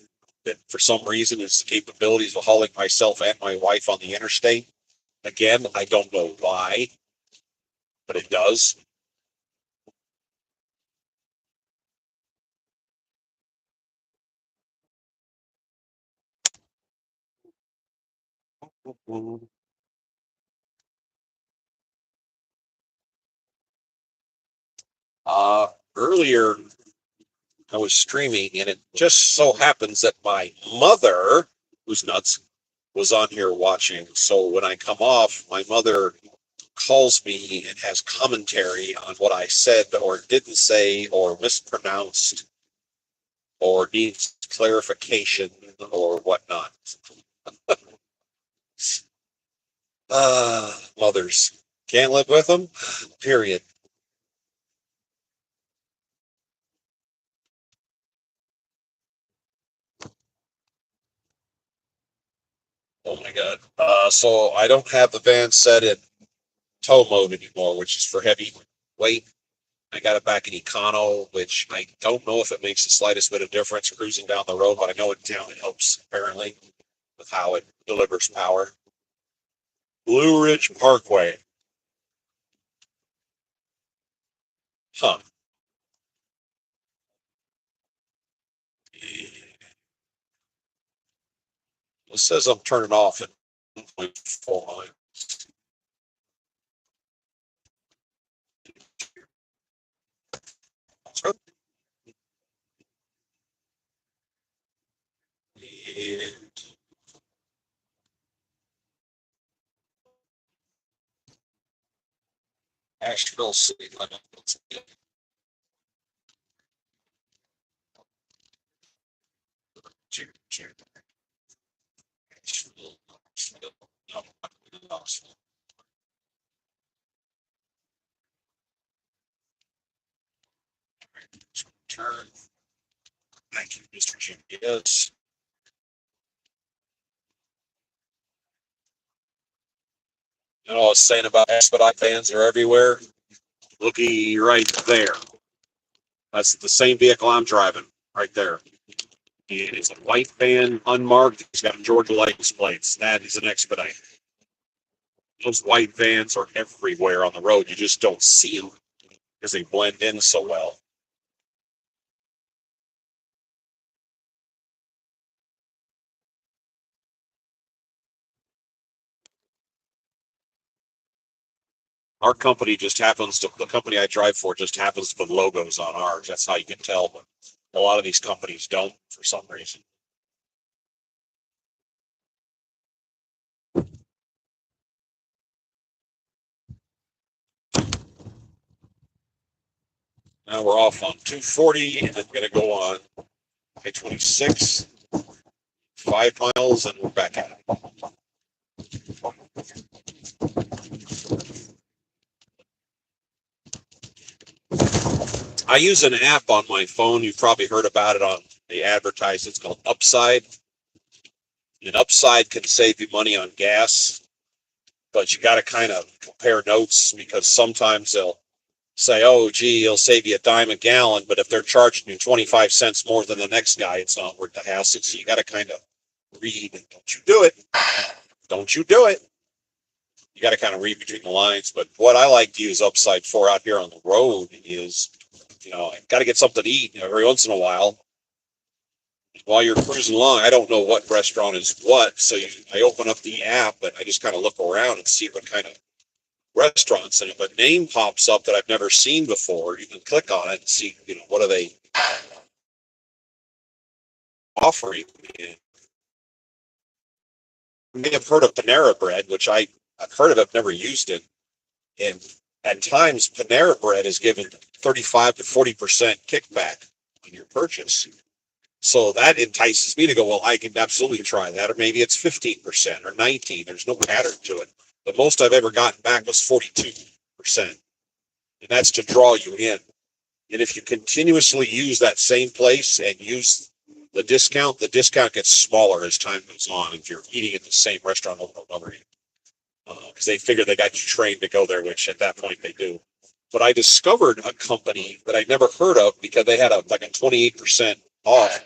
that for some reason has the capabilities of hauling myself and my wife on the interstate. Again, I don't know why, but it does. Earlier, I was streaming, and it just so happens that my mother, who's nuts, was on here watching. So when I come off, my mother calls me and has commentary on what I said or didn't say or mispronounced or needs clarification or whatnot. Mothers. Can't live with them? Period. Oh my God. So I don't have the van set in tow mode anymore, which is for heavy weight. I got it back in econo, which I don't know if it makes the slightest bit of difference cruising down the road, but I know in town it helps apparently with how it delivers power. Blue Ridge Parkway. Huh. It says I'm turning off at 1.4 miles. Asheville city limits. Asheville, Asheville. No, Asheville. Turn. Thank you, Mr. Jim. Yes. You know what I was saying about Expedite vans are everywhere? Looky right there. That's the same vehicle I'm driving right there. It's a white van, unmarked. It's got Georgia license plates. That is an Expedite. Those white vans are everywhere on the road. You just don't see them because they blend in so well. Our company just happens to, the company I drive for just happens to put logos on ours. That's how you can tell, but a lot of these companies don't for some reason. Now we're off on 240 and then going to go on I-26, 5 miles, and we're back at it. I use an app on my phone. You've probably heard about it on the advertising. It's called Upside. And Upside can save you money on gas, but you got to kind of compare notes because sometimes they'll say, oh, gee, it'll save you a dime a gallon. But if they're charging you 25 cents more than the next guy, it's not worth the hassle. So you got to kind of read. Don't you do it. Don't you do it. You got to kind of read between the lines. But what I like to use Upside for out here on the road is, I got to get something to eat every once in a while. While you're cruising along, I don't know what restaurant is what. So I open up the app, but I just kind of look around and see what kind of restaurants, and if a name pops up that I've never seen before, you can click on it and see, what are they offering. And you may have heard of Panera Bread, which I've heard of, I've never used it. And at times, Panera Bread is given 35 to 40% kickback on your purchase. So that entices me to go, well, I can absolutely try that. Or maybe it's 15% or 19. There's no pattern to it. The most I've ever gotten back was 42%. And that's to draw you in. And if you continuously use that same place and use the discount gets smaller as time goes on if you're eating at the same restaurant over and over again. Because they figure they got you trained to go there, which at that point they do. But I discovered a company that I'd never heard of because they had like a 28% off.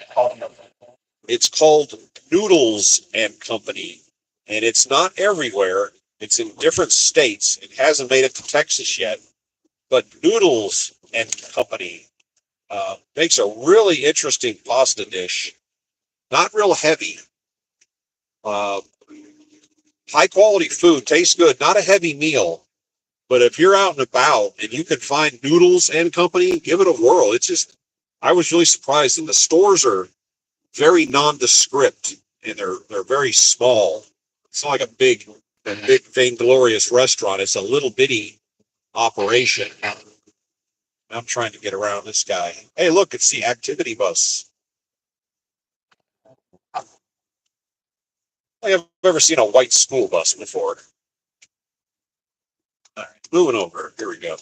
It's called Noodles and Company, and it's not everywhere. It's in different states. It hasn't made it to Texas yet, but Noodles and Company makes a really interesting pasta dish. Not real heavy. Uh, High quality food, tastes good. Not a heavy meal, but if you're out and about and you can find Noodles and Company, give it a whirl. It's just, I was really surprised. And the stores are very nondescript and they're very small. It's not like a big vainglorious restaurant. It's a little bitty operation. I'm trying to get around this guy. Hey, look, it's the activity bus. I've ever seen a white school bus before. All right, moving over. Here we go.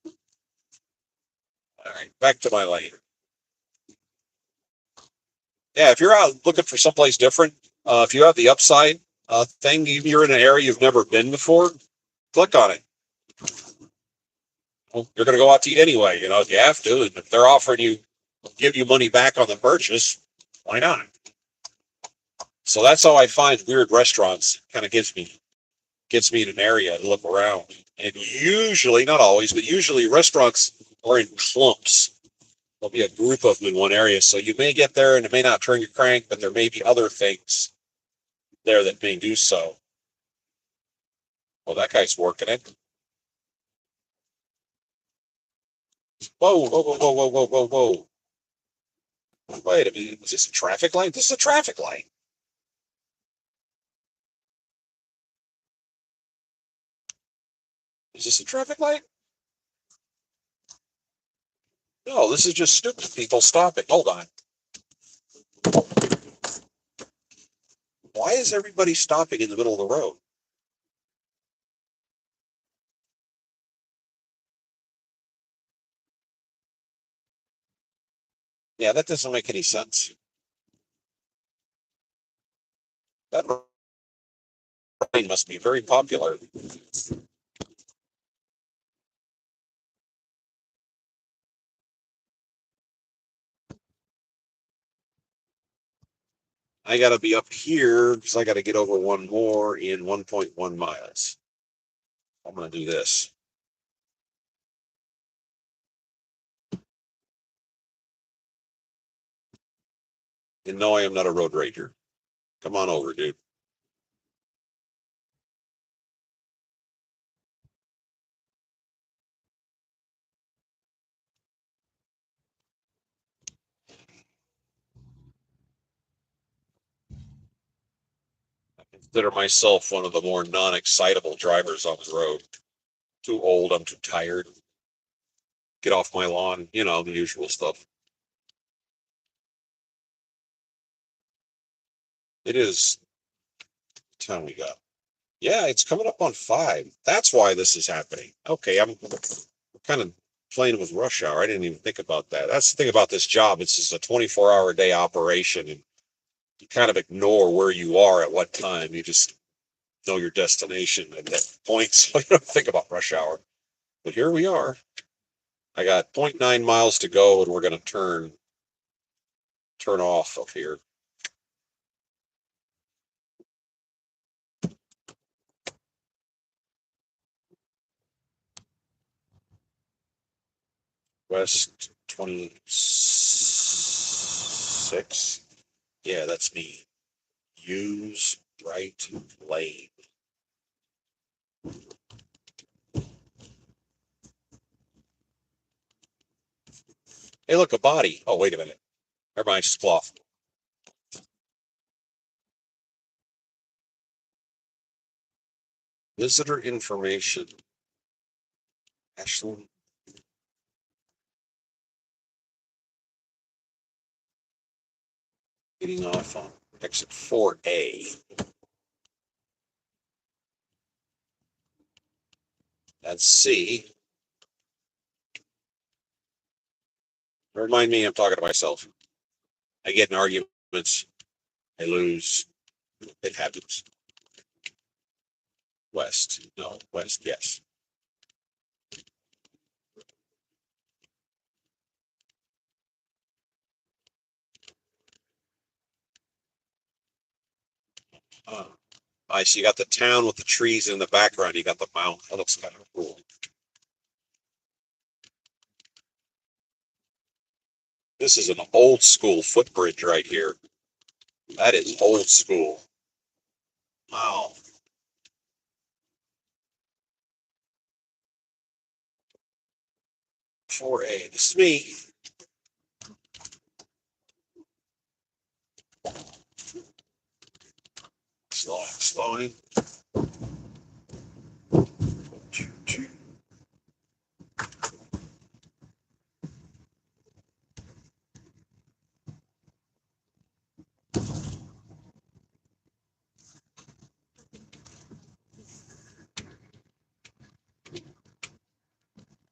All right, back to my lane. Yeah, if you're out looking for someplace different, if you have the upside thing, you're in an area you've never been before, click on it. Well, you're going to go out to eat anyway, if you have to. And if they're offering you, give you money back on the purchase, why not? So that's how I find weird restaurants. Kind of gets me in an area to look around. And usually, not always, but usually restaurants are in clumps. There'll be a group of them in one area. So you may get there and it may not turn your crank, but there may be other things there that may do so. Well, that guy's working it. Whoa, whoa, whoa, whoa, whoa, whoa, whoa, whoa. Wait a minute. Is this a traffic light? This is a traffic light. Is this a traffic light? No, this is just stupid people stopping. Hold on. Why is everybody stopping in the middle of the road? Yeah, that doesn't make any sense. That line must be very popular. I got to be up here because I got to get over one more in 1.1 miles. I'm going to do this. And no, I am not a road rager. Come on over, dude. I consider myself one of the more non-excitable drivers on the road. Too old, I'm too tired. Get off my lawn, the usual stuff. It is time we got. Yeah, it's coming up on 5. That's why this is happening. Okay, I'm kind of playing with rush hour. I didn't even think about that. That's the thing about this job. It's just a 24-hour day operation, and you kind of ignore where you are at what time. You just know your destination at that point, so you don't think about rush hour. But here we are. I got zero point 0.9 miles to go, and we're going to turn off up here. West 26. Yeah, that's me. Use right lane. Hey, look, a body. Oh, wait a minute. Never mind, it's just cloth. Visitor information. Ashland. Getting off on exit 4A. That's C. Remind me, I'm talking to myself. I get in arguments. I lose. It happens. West. No, west, yes. I see you got the town with the trees in the background. You got the mountain. That looks kind of cool. This is an old school footbridge right here. That is old school. Wow. 4A. This is me. Slowing.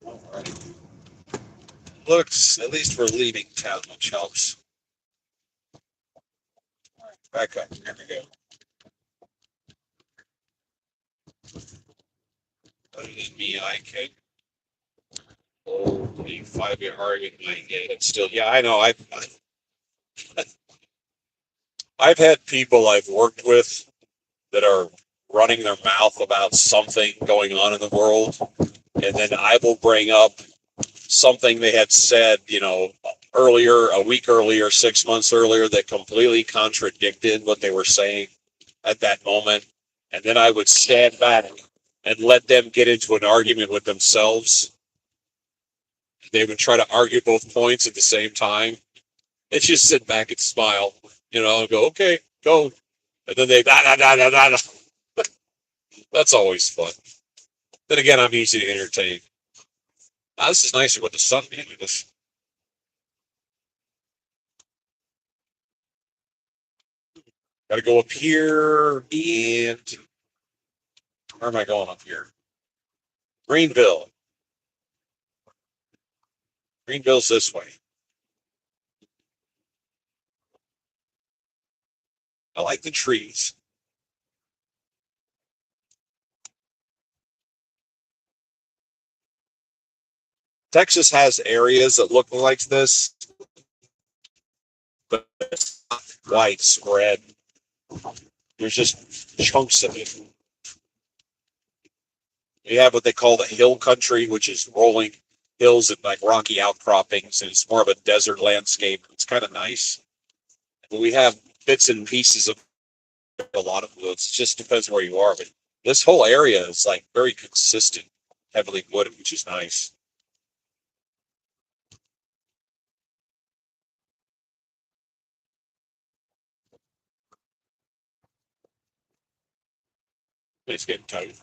All right. Looks, at least we're leaving town, which helps. All right, back up. Here we go. Other than me, I can. Oh, the 5-year argument. I get it still. Yeah, I know. I've had people I've worked with that are running their mouth about something going on in the world, and then I will bring up something they had said, earlier, a week earlier, 6 months earlier, that completely contradicted what they were saying at that moment. And then I would stand back and let them get into an argument with themselves. They would try to argue both points at the same time. And just sit back and smile, and go, okay, go. And then they, da, da, da, da, da. That's always fun. Then again, I'm easy to entertain. Now, this is nicer with the sun behind us. Got to go up here, and where am I going up here? Greenville. Greenville's this way. I like the trees. Texas has areas that look like this, but it's not widespread. There's just chunks of it. You have what they call the hill country, which is rolling hills and like rocky outcroppings, and it's more of a desert landscape. It's kind of nice. But we have bits and pieces of a lot of woods. It just depends where you are. But this whole area is like very consistent, heavily wooded, which is nice. It's getting tight.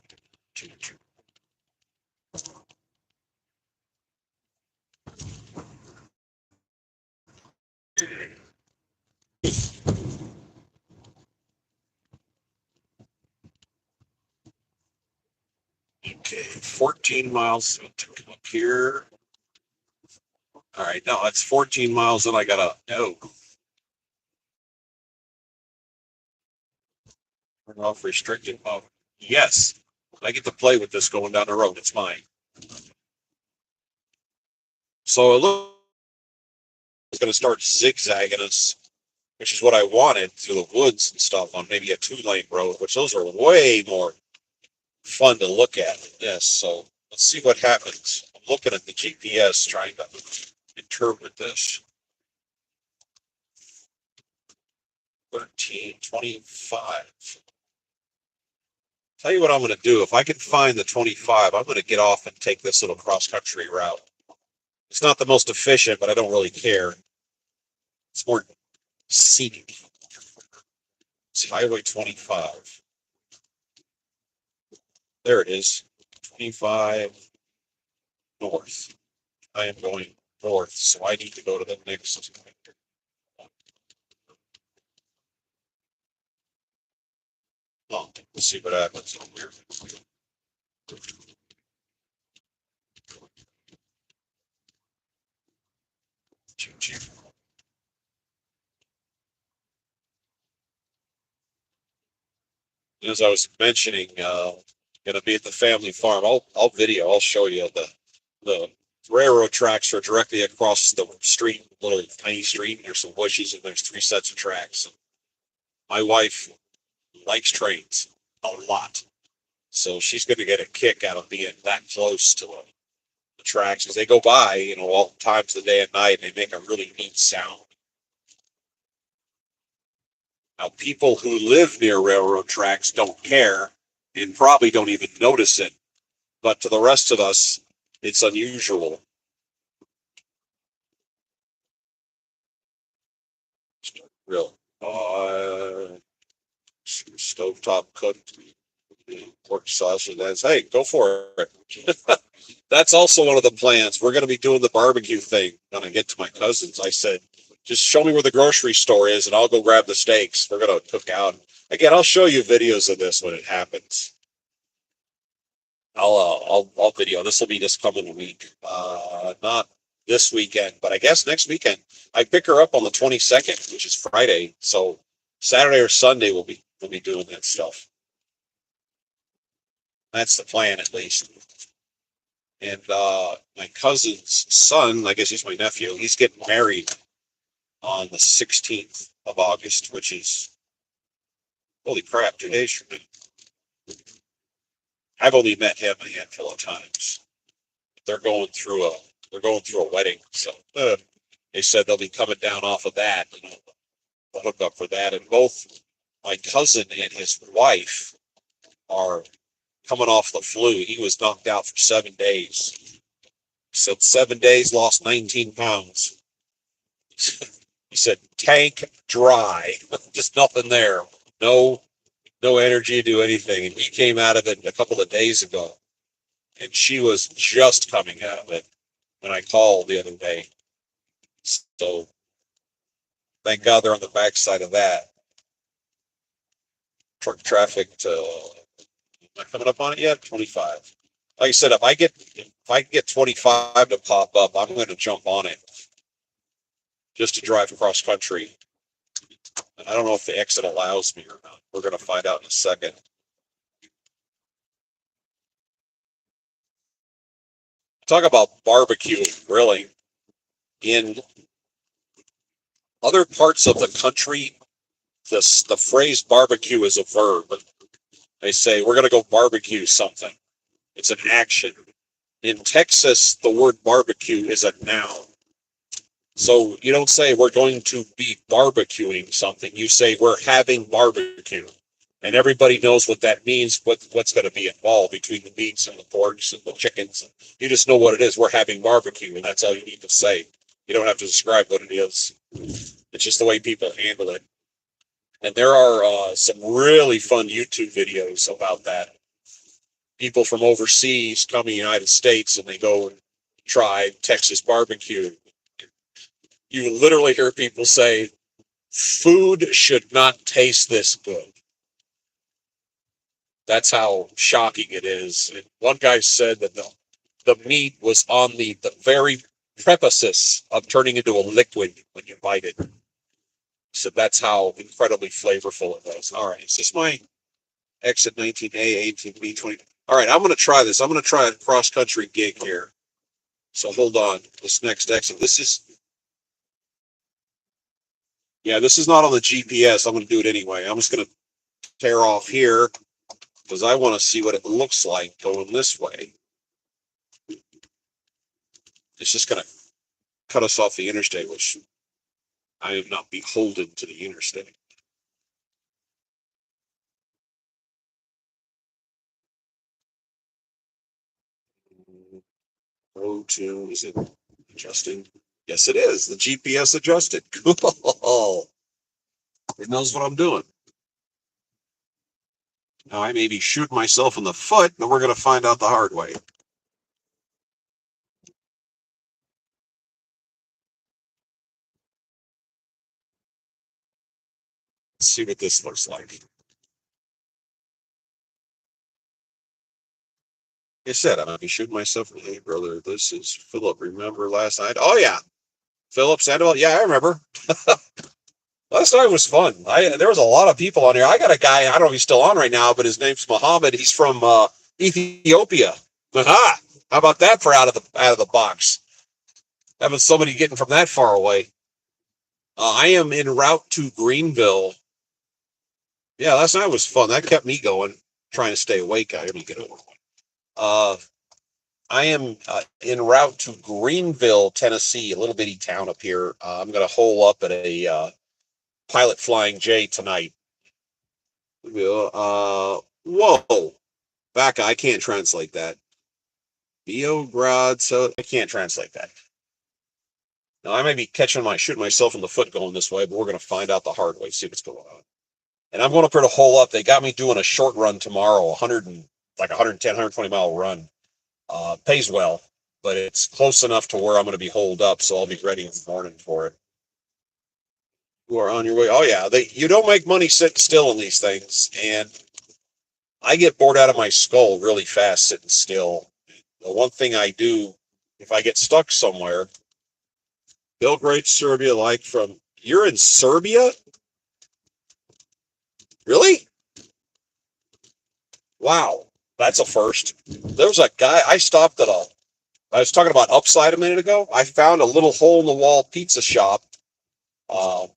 Okay, 14 miles to come up here. All right, no, that's 14 miles, and I gotta turn off restricted. Oh, yes, I get to play with this going down the road. It's mine. So it looks like it's going to start zigzagging us, which is what I wanted through the woods and stuff on maybe a 2-lane road, which those are way more fun to look at than this. So let's see what happens. I'm looking at the GPS trying to interpret this. 13, 25. Tell you what I'm going to do. If I can find the 25, I'm going to get off and take this little cross-country route. It's not the most efficient, but I don't really care. It's more scenic. It's Highway 25. There it is. 25 north. I am going north, so I need to go to the next. Oh, let's see what happens here. As I was mentioning, going to be at the family farm. I'll video. I'll show you the railroad tracks are directly across the street, little tiny street. There's some bushes and there's 3 sets of tracks. My wife likes trains a lot, so she's going to get a kick out of being that close to the tracks as they go by. All times of the day and night, and they make a really neat sound. Now, people who live near railroad tracks don't care and probably don't even notice it. But to the rest of us, it's unusual. Real. Stovetop cooked pork sausage. Hey, go for it. That's also one of the plans. We're going to be doing the barbecue thing. When I get to my cousin's, I said, just show me where the grocery store is and I'll go grab the steaks. We're going to cook out. Again, I'll show you videos of this when it happens. I'll video. This will be this coming week. Not this weekend, but I guess next weekend. I pick her up on the 22nd, which is Friday. So Saturday or Sunday we'll be doing that stuff. That's the plan, at least. And my cousin's son, I guess he's my nephew, he's getting married on the 16th of August, which is, holy crap, 2 days from now. I've only met him a handful of times. They're going through a wedding, so they said they'll be coming down off of that, the hookup for that. And both my cousin and his wife are coming off the flu. He was knocked out for 7 days. So 7 days, lost 19 pounds. He said, tank dry, just nothing there. No, no energy to do anything. And he came out of it a couple of days ago. And she was just coming out of it when I called the other day. So thank God they're on the backside of that. Truck traffic am I coming up on it yet? 25. Like I said, if I can get 25 to pop up, I'm going to jump on it just to drive across country. And I don't know if the exit allows me or not. We're going to find out in a second. Talk about barbecue grilling. In other parts of the country, the phrase barbecue is a verb. They say, we're going to go barbecue something. It's an action. In Texas, the word barbecue is a noun. So you don't say we're going to be barbecuing something. You say we're having barbecue. And everybody knows what that means, what's going to be involved between the meats and the porks and the chickens. You just know what it is. We're having barbecue, and that's all you need to say. You don't have to describe what it is. It's just the way people handle it. And there are some really fun YouTube videos about that. People from overseas come to the United States and they go and try Texas barbecue. You literally hear people say, food should not taste this good. That's how shocking it is. And one guy said that the meat was on the very precipice of turning into a liquid when you bite it. So that's how incredibly flavorful it was. All right, is this my exit 19A, 18B, 20? All right, I'm going to try this. I'm going to try a cross-country gig here. So hold on, this next exit. This is not on the GPS. I'm going to do it anyway. I'm just going to tear off here because I want to see what it looks like going this way. It's just going to cut us off the interstate, which I am not beholden to the interstate. Go to, is it adjusting? Yes, it is. The GPS adjusted. Cool. It knows what I'm doing. Now, I may be shooting myself in the foot, but we're going to find out the hard way. Let's see what this looks like. Like I said, I might be shooting myself in the hey, brother. This is Philip. Remember last night? Oh, yeah. Philip Sandoval. Yeah, I remember. Last night was fun. There was a lot of people on here. I got a guy, I don't know if he's still on right now, but his name's Mohammed. He's from Ethiopia. Aha! How about that for out of the box? Having somebody getting from that far away. I am en route to Greenville. Yeah, last night was fun. That kept me going, trying to stay awake. I didn't get over. Uh, I am en route to Greenville, Tennessee, a little bitty town up here. I'm going to hole up at a Pilot Flying J tonight. Whoa. Back, I can't translate that. Beograd, so I can't translate that. Now, I may be shooting myself in the foot going this way, but we're going to find out the hard way, see what's going on. And I'm going up here to hole up. They got me doing a short run tomorrow, 110, 120 mile run. Pays well, but it's close enough to where I'm going to be holed up, so I'll be ready in the morning for it. You are on your way. Oh yeah, you don't make money sitting still in these things, and I get bored out of my skull really fast sitting still. The one thing I do, if I get stuck somewhere, Belgrade, Serbia, you're in Serbia? Really? Wow, that's a first. There was a guy, I was talking about Upside a minute ago. I found a little hole in the wall pizza shop, uh,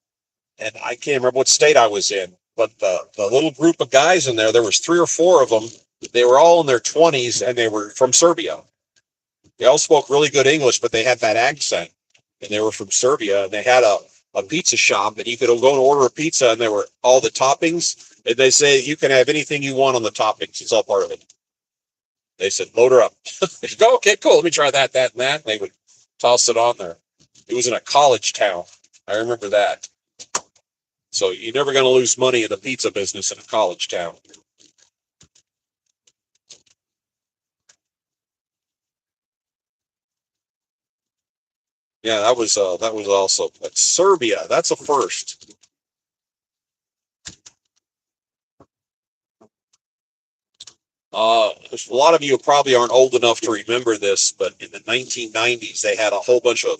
and I can't remember what state I was in, but the little group of guys in there was 3 or 4 of them. They were all in their 20s, and they were from Serbia. They all spoke really good English, but they had that accent, and they were from Serbia. And they had a pizza shop, and you could go and order a pizza, and there were all the toppings. And they say you can have anything you want on the toppings. It's all part of it. They said, load her up. They go, okay, cool. Let me try that, that, and that. And they would toss it on there. It was in a college town. I remember that. So you're never going to lose money in the pizza business in a college town. Yeah, that was also. But Serbia, that's a first. A lot of you probably aren't old enough to remember this, but in the 1990s, they had a whole bunch of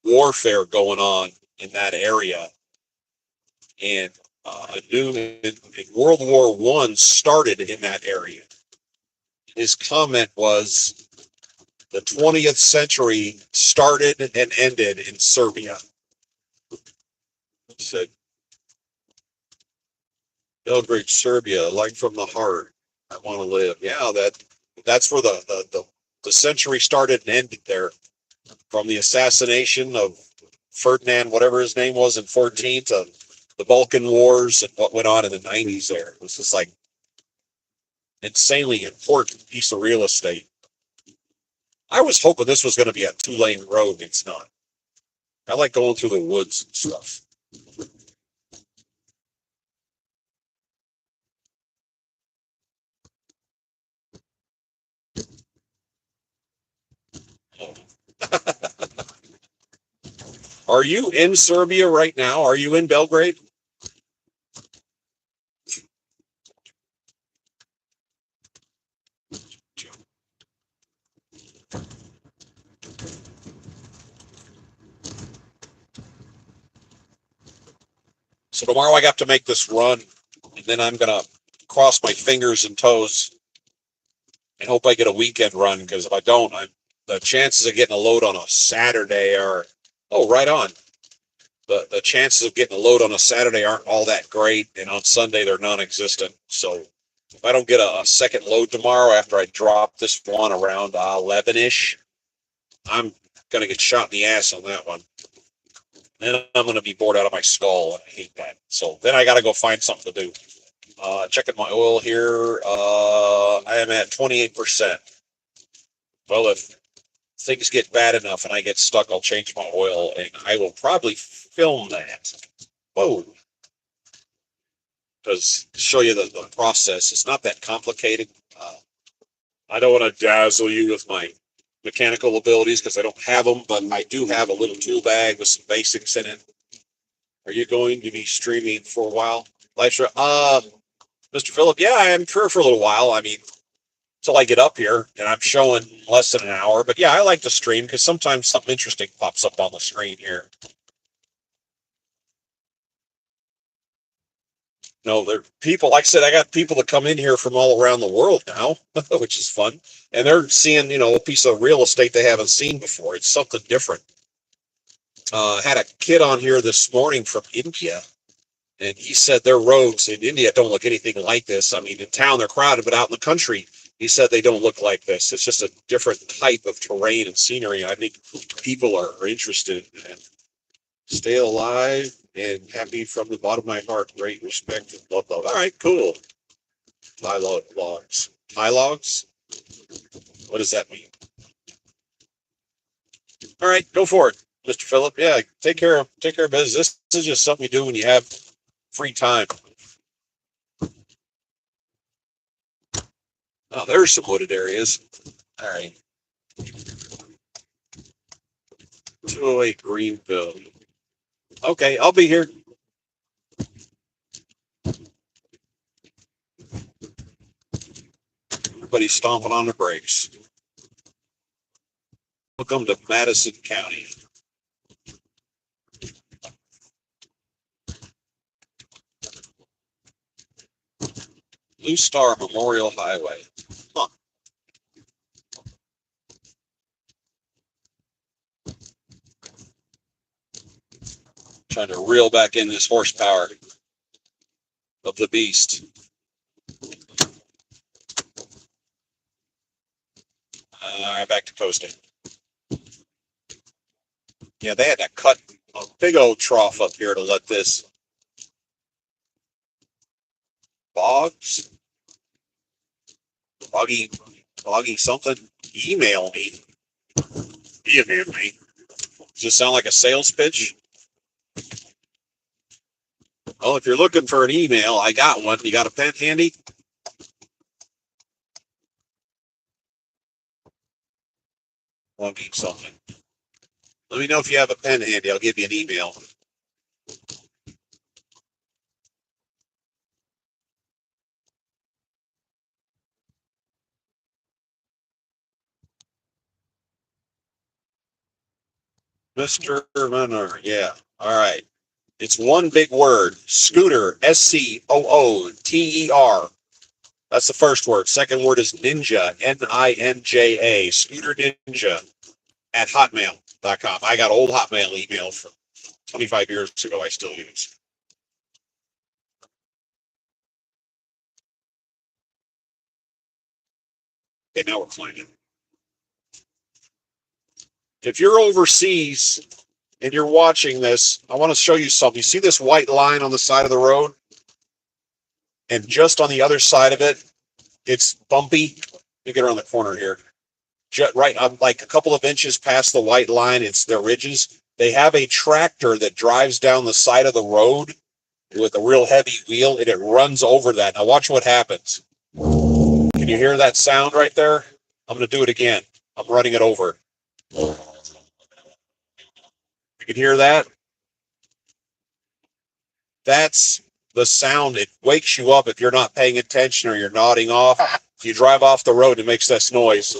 warfare going on in that area, and in World War One started in that area. His comment was, "The 20th century started and ended in Serbia." He said, "Belgrade, Serbia, like from the heart. I want to live." Yeah, that's where the century started and ended there. From the assassination of Ferdinand, whatever his name was, in 14, to the Balkan Wars and what went on in the 90s there. It was just like insanely important piece of real estate. I was hoping this was going to be a 2-lane road. It's not. I like going through the woods and stuff. Are you in Serbia right now? Are you in Belgrade? So tomorrow I got to make this run, and then I'm going to cross my fingers and toes and hope I get a weekend run, because if I don't, the chances of getting a load on a Saturday are, oh, right on. The chances of getting a load on a Saturday aren't all that great, and on Sunday they're non-existent. So if I don't get a second load tomorrow after I drop this one around 11-ish, I'm going to get shot in the ass on that one. Then I'm going to be bored out of my skull, and I hate that. So then I got to go find something to do. Checking my oil here. I am at 28%. Well, if things get bad enough and I get stuck, I'll change my oil, and I will probably film that. Whoa. Because to show you the process, it's not that complicated. I don't want to dazzle you with my mechanical abilities because I don't have them, but I do have a little tool bag with some basics in it. Are you going to be streaming for a while? Live stream? Mr. Phillip, yeah, I am sure for a little while. I mean, until I get up here and I'm showing less than an hour. But yeah, I like to stream because sometimes something interesting pops up on the screen here. No, there people, like I said, I got people that come in here from all around the world now, which is fun. And they're seeing, a piece of real estate they haven't seen before. It's something different. Had a kid on here this morning from India, and he said their roads in India don't look anything like this. I mean, in town they're crowded, but out in the country, he said they don't look like this. It's just a different type of terrain and scenery. I think people are interested in. Stay alive and happy from the bottom of my heart. Great respect and love. All right, cool. Logs. Logs? What does that mean? All right, go for it, Mr. Phillip. Yeah, take care of business. This is just something you do when you have free time. Oh, there's some wooded areas. All right. 208 Greenville. Okay, I'll be here. Everybody's stomping on the brakes. Welcome to Madison County. Blue Star Memorial Highway. Huh. Trying to reel back in this horsepower of the beast. All right, back to coasting. Yeah, they had to cut a big old trough up here to let this bogs, boggy something. Email me. Email me. Does this sound like a sales pitch? Well, if you're looking for an email, I got one. You got a pen handy? Boggy something. Let me know if you have a pen handy. I'll give you an email. Mr. Manor. Yeah. All right. It's one big word. Scooter. Scooter. That's the first word. Second word is ninja. Ninja. Scooter Ninja at hotmail.com. I got old Hotmail email from 25 years ago I still use. Okay, now we're climbing. If you're overseas and you're watching this, I want to show you something. You see this white line on the side of the road? And just on the other side of it, it's bumpy. Let me get around the corner here. Right, I'm like a couple of inches past the white line. It's their ridges. They have a tractor that drives down the side of the road with a real heavy wheel, and it runs over that. Now watch what happens. Can you hear that sound right there? I'm going to do it again. I'm running it over. You can hear that? That's the sound. It wakes you up if you're not paying attention or you're nodding off. If you drive off the road, it makes this noise.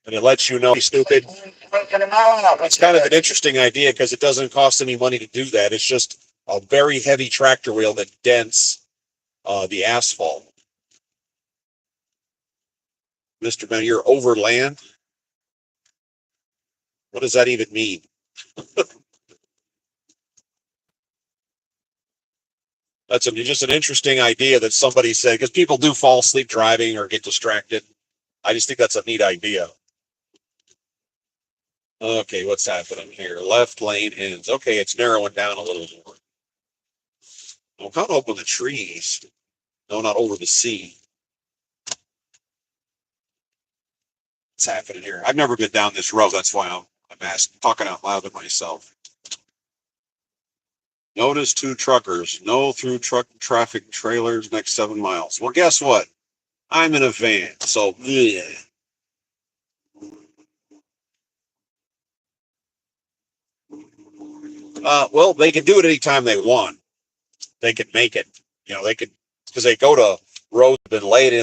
And it lets you know, stupid. It's kind of an interesting idea because it doesn't cost any money to do that. It's just a very heavy tractor wheel that dents the asphalt. Mr. Ben, you're over land? What does that even mean? That's just an interesting idea that somebody said, because people do fall asleep driving or get distracted. I just think that's a neat idea. Okay, what's happening here? Left lane ends. Okay, it's narrowing down a little more. I'm coming up with the trees. No, not over the sea. What's happening here? I've never been down this road. That's why I'm asking, talking out loud to myself. Notice 2 truckers. No through truck traffic trailers next 7 miles. Well, guess what? I'm in a van, so yeah. Well, they can do it anytime they want. They can make it. They could because they go to roads that have been laid.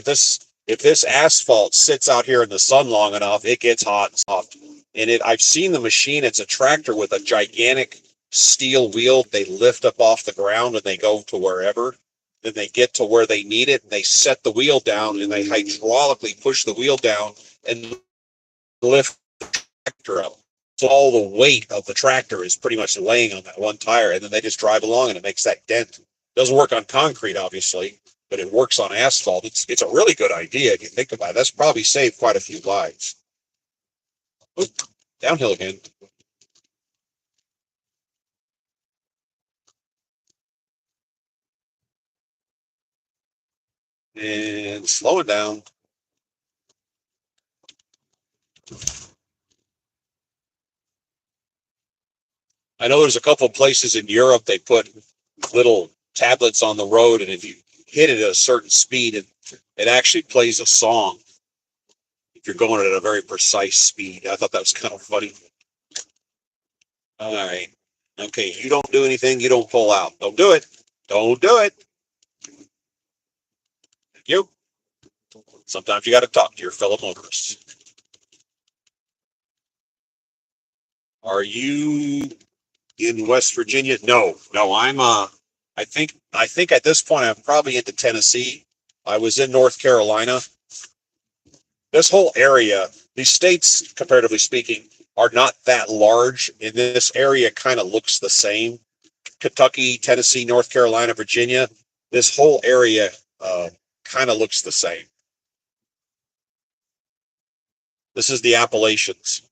If this asphalt sits out here in the sun long enough, it gets hot and soft. And I've seen the machine. It's a tractor with a gigantic steel wheel. They lift up off the ground and they go to wherever. Then they get to where they need it and they set the wheel down and they hydraulically push the wheel down and lift the tractor up. So all the weight of the tractor is pretty much laying on that one tire, and then they just drive along and it makes that dent. Doesn't work on concrete, obviously, but it works on asphalt. It's a really good idea if you think about it. That's probably saved quite a few lives. Oop, downhill again. And slow it down. I know there's a couple of places in Europe they put little tablets on the road, and if you hit it at a certain speed, it actually plays a song if you're going at a very precise speed. I thought that was kind of funny. All right. Okay, you don't do anything, you don't pull out. Don't do it. Don't do it. Thank you. Sometimes you got to talk to your fellow motorists. Are you in West Virginia? No, no, I think at this point I'm probably into Tennessee. I was in North Carolina. This whole area, these states, comparatively speaking, are not that large. And this area kind of looks the same. Kentucky, Tennessee, North Carolina, Virginia. This whole area kind of looks the same. This is the Appalachians.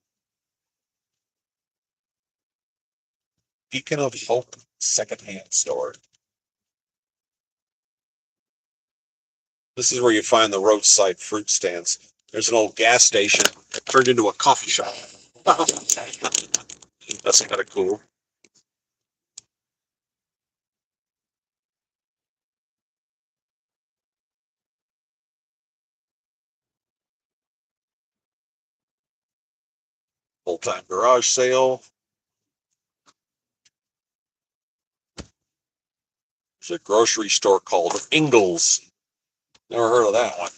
Beacon of Hope secondhand store. This is where you find the roadside fruit stands. There's an old gas station that turned into a coffee shop. That's kind of cool. Full-time garage sale. There's a grocery store called Ingles. Never heard of that one.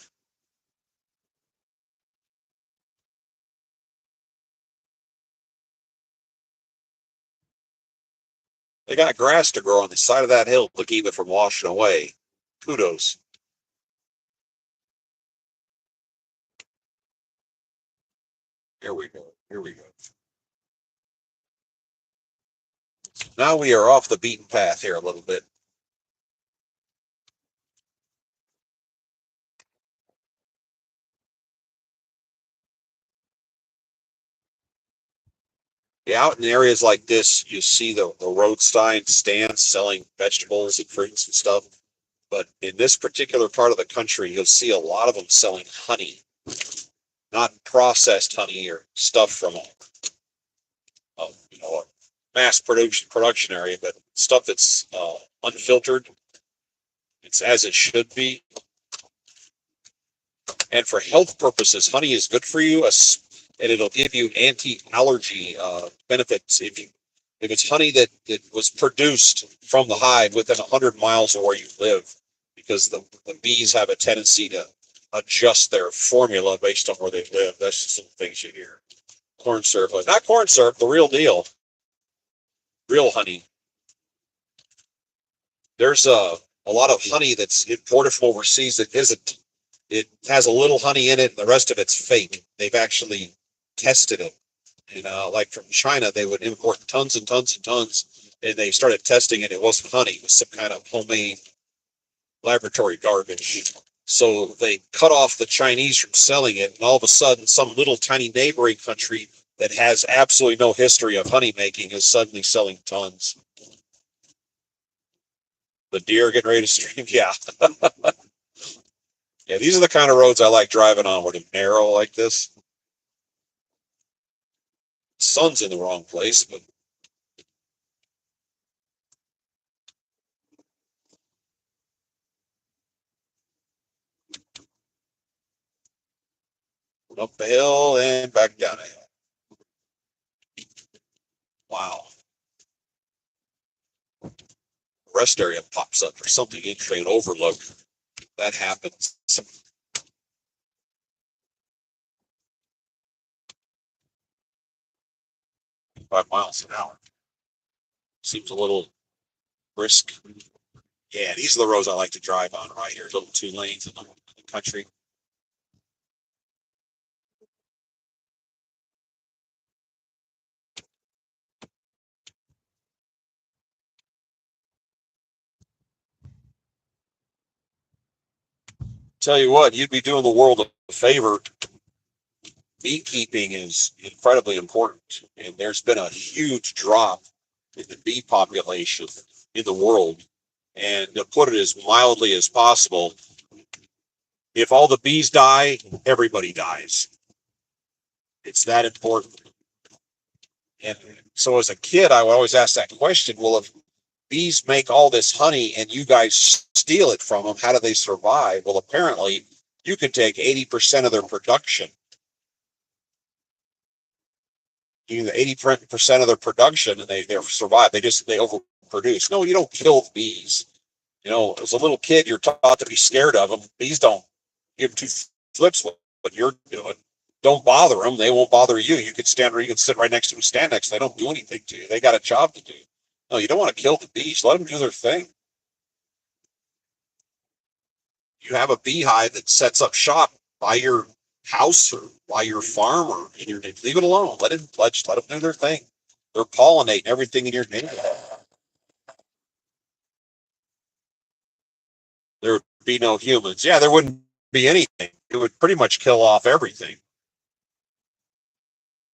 They got grass to grow on the side of that hill to keep it from washing away. Kudos. Here we go. Here we go. Now we are off the beaten path here a little bit. Yeah, out in areas like this, you see the roadside stands selling vegetables and fruits and stuff. But in this particular part of the country, you'll see a lot of them selling honey, not processed honey or stuff from a mass production area, but stuff that's unfiltered. It's as it should be. And for health purposes, honey is good for you, and it'll give you anti-allergy benefits if it's honey that was produced from the hive within 100 miles of where you live, because the bees have a tendency to adjust their formula based on where they live. That's just some things you hear. Corn syrup, not corn syrup, the real deal, real honey. There's a lot of honey that's imported from overseas that isn't. It has a little honey in it, and the rest of it's fake. They've actually tested it. And like from China, they would import tons and tons and tons, and they started testing it. It wasn't honey; it was some kind of homemade laboratory garbage. So they cut off the Chinese from selling it, and all of a sudden, some little tiny neighboring country that has absolutely no history of honey making is suddenly selling tons. The deer getting ready to stream. Yeah. Yeah, these are the kind of roads I like driving on, where they're narrow like this. Sun's in the wrong place, but up the hill and back down the hill. Wow. Rest area pops up or something in overlook. That happens. 5 miles an hour. Seems a little brisk. Yeah, these are the roads I like to drive on right here. Little 2 lanes in the country. Tell you what, you'd be doing the world a favor. Beekeeping is incredibly important, and there's been a huge drop in the bee population in the world. And to put it as mildly as possible, if all the bees die, everybody dies. It's that important. And so as a kid, I would always ask that question, well, if bees make all this honey and you guys steal it from them, how do they survive? Well, apparently you can take 80% of their production. You know, 80% of their production and they survive. They overproduce. No, you don't kill the bees. You know, as a little kid, you're taught to be scared of them. Bees don't give two flips what you're doing. Don't bother them. They won't bother you. You can stand or you can sit right next to them, stand next. They don't do anything to you. They got a job to do. No, you don't want to kill the bees. Let them do their thing. You have a beehive that sets up shop by your house or by your farm or in your leave it alone. Let them do their thing. They're pollinating everything in your neighborhood. There would be no humans. Yeah, there wouldn't be anything. It would pretty much kill off everything.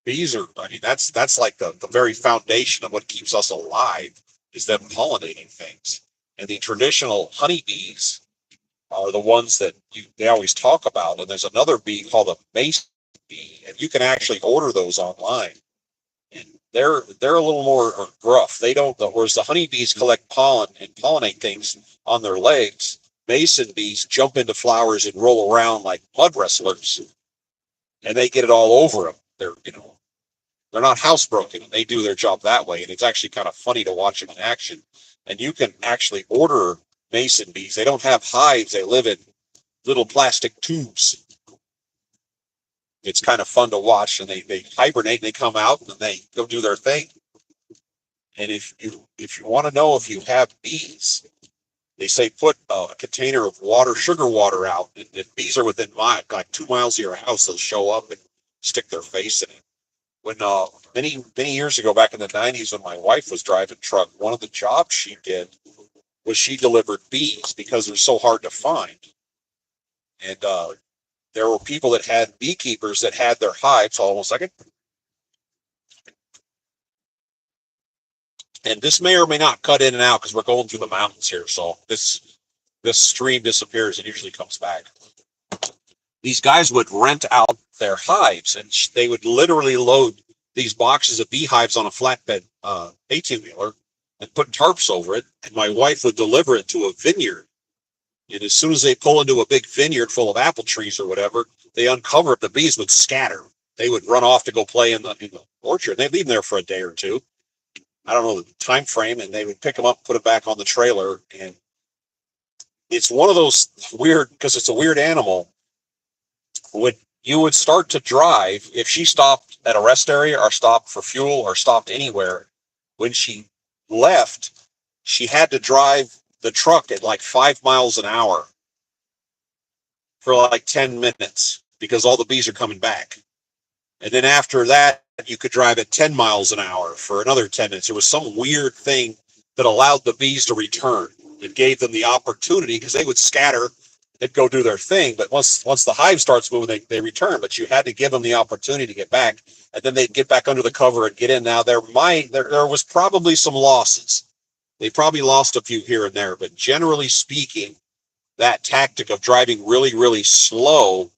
Bees are, I mean, that's like the very foundation of what keeps us alive is them pollinating things. And the traditional honeybees are the ones that they always talk about. And there's another bee called a mason bee, and you can actually order those online. And they're a little more gruff. They don't, whereas the honeybees collect pollen and pollinate things on their legs. Mason bees jump into flowers and roll around like mud wrestlers, and they get it all over them. They're not housebroken. They do their job that way, and it's actually kind of funny to watch them in action. And you can actually order mason bees. They don't have hives. They live in little plastic tubes. It's kind of fun to watch, and they hibernate. And they come out and they go do their thing. And if you want to know if you have bees, they say put a container of water, sugar water out. And if bees are within like 2 miles of your house, they'll show up and stick their face in it. When many years ago, back in the 90s, when my wife was driving truck, one of the jobs she did was she delivered bees because they're so hard to find. And there were people that had beekeepers that had their hives. Hold on a second. And this may or may not cut in and out because we're going through the mountains here. So this stream disappears and usually comes back. These guys would rent out their hives, and they would literally load these boxes of beehives on a flatbed 18-wheeler and put tarps over it. And my wife would deliver it to a vineyard. And as soon as they pull into a big vineyard full of apple trees or whatever, they uncover it. The bees would scatter. They would run off to go play in the orchard. They'd leave them there for a day or two. I don't know the time frame, and they would pick them up, put it back on the trailer. And it's one of those weird, because it's a weird animal. When you would start to drive, if she stopped at a rest area or stopped for fuel or stopped anywhere, when she left, she had to drive the truck at like 5 miles an hour for like 10 minutes because all the bees are coming back. And then after that, you could drive at 10 miles an hour for another 10 minutes. It was some weird thing that allowed the bees to return. It gave them the opportunity because they would scatter, they'd go do their thing. But once the hive starts moving, they return. But you had to give them the opportunity to get back. And then they'd get back under the cover and get in. Now, there was probably some losses. They probably lost a few here and there. But generally speaking, that tactic of driving really, really slow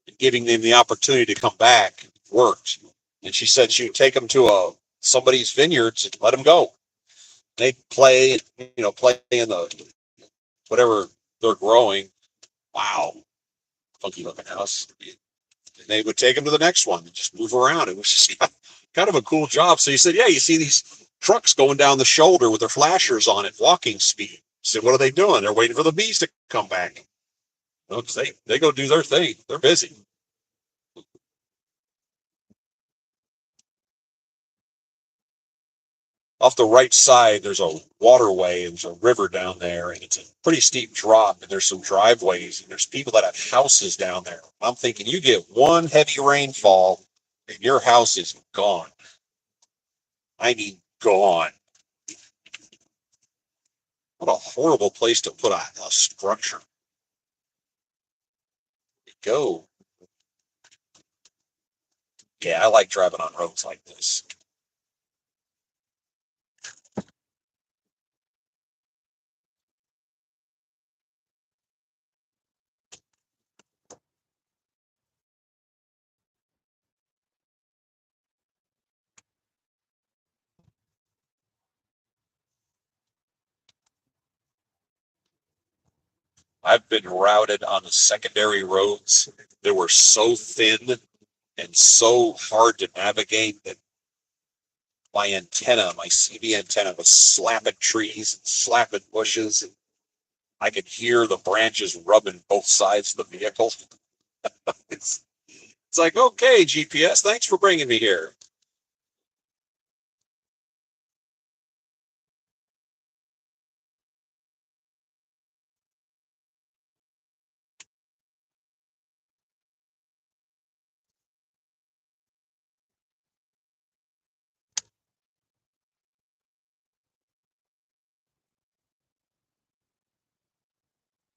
and giving them the opportunity to come back worked. And she said she would take them to somebody's vineyards and let them go. They'd play, play in the whatever they're growing. Wow, funky looking house. And they would take them to the next one and just move around. It was just kind of a cool job. So he said, yeah, you see these trucks going down the shoulder with their flashers on at walking speed. He said, what are they doing? They're waiting for the bees to come back. No, because they go do their thing. They're busy. Off the right side, there's a waterway and there's a river down there, and it's a pretty steep drop. And there's some driveways, and there's people that have houses down there. I'm thinking you get one heavy rainfall, and your house is gone. I mean, gone. What a horrible place to put a structure. Go. Yeah, I like driving on roads like this. I've been routed on the secondary roads that were so thin and so hard to navigate that my CB antenna was slapping trees and slapping bushes. And I could hear the branches rubbing both sides of the vehicle. it's, it's like, okay, GPS, thanks for bringing me here.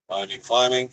Climbing, climbing.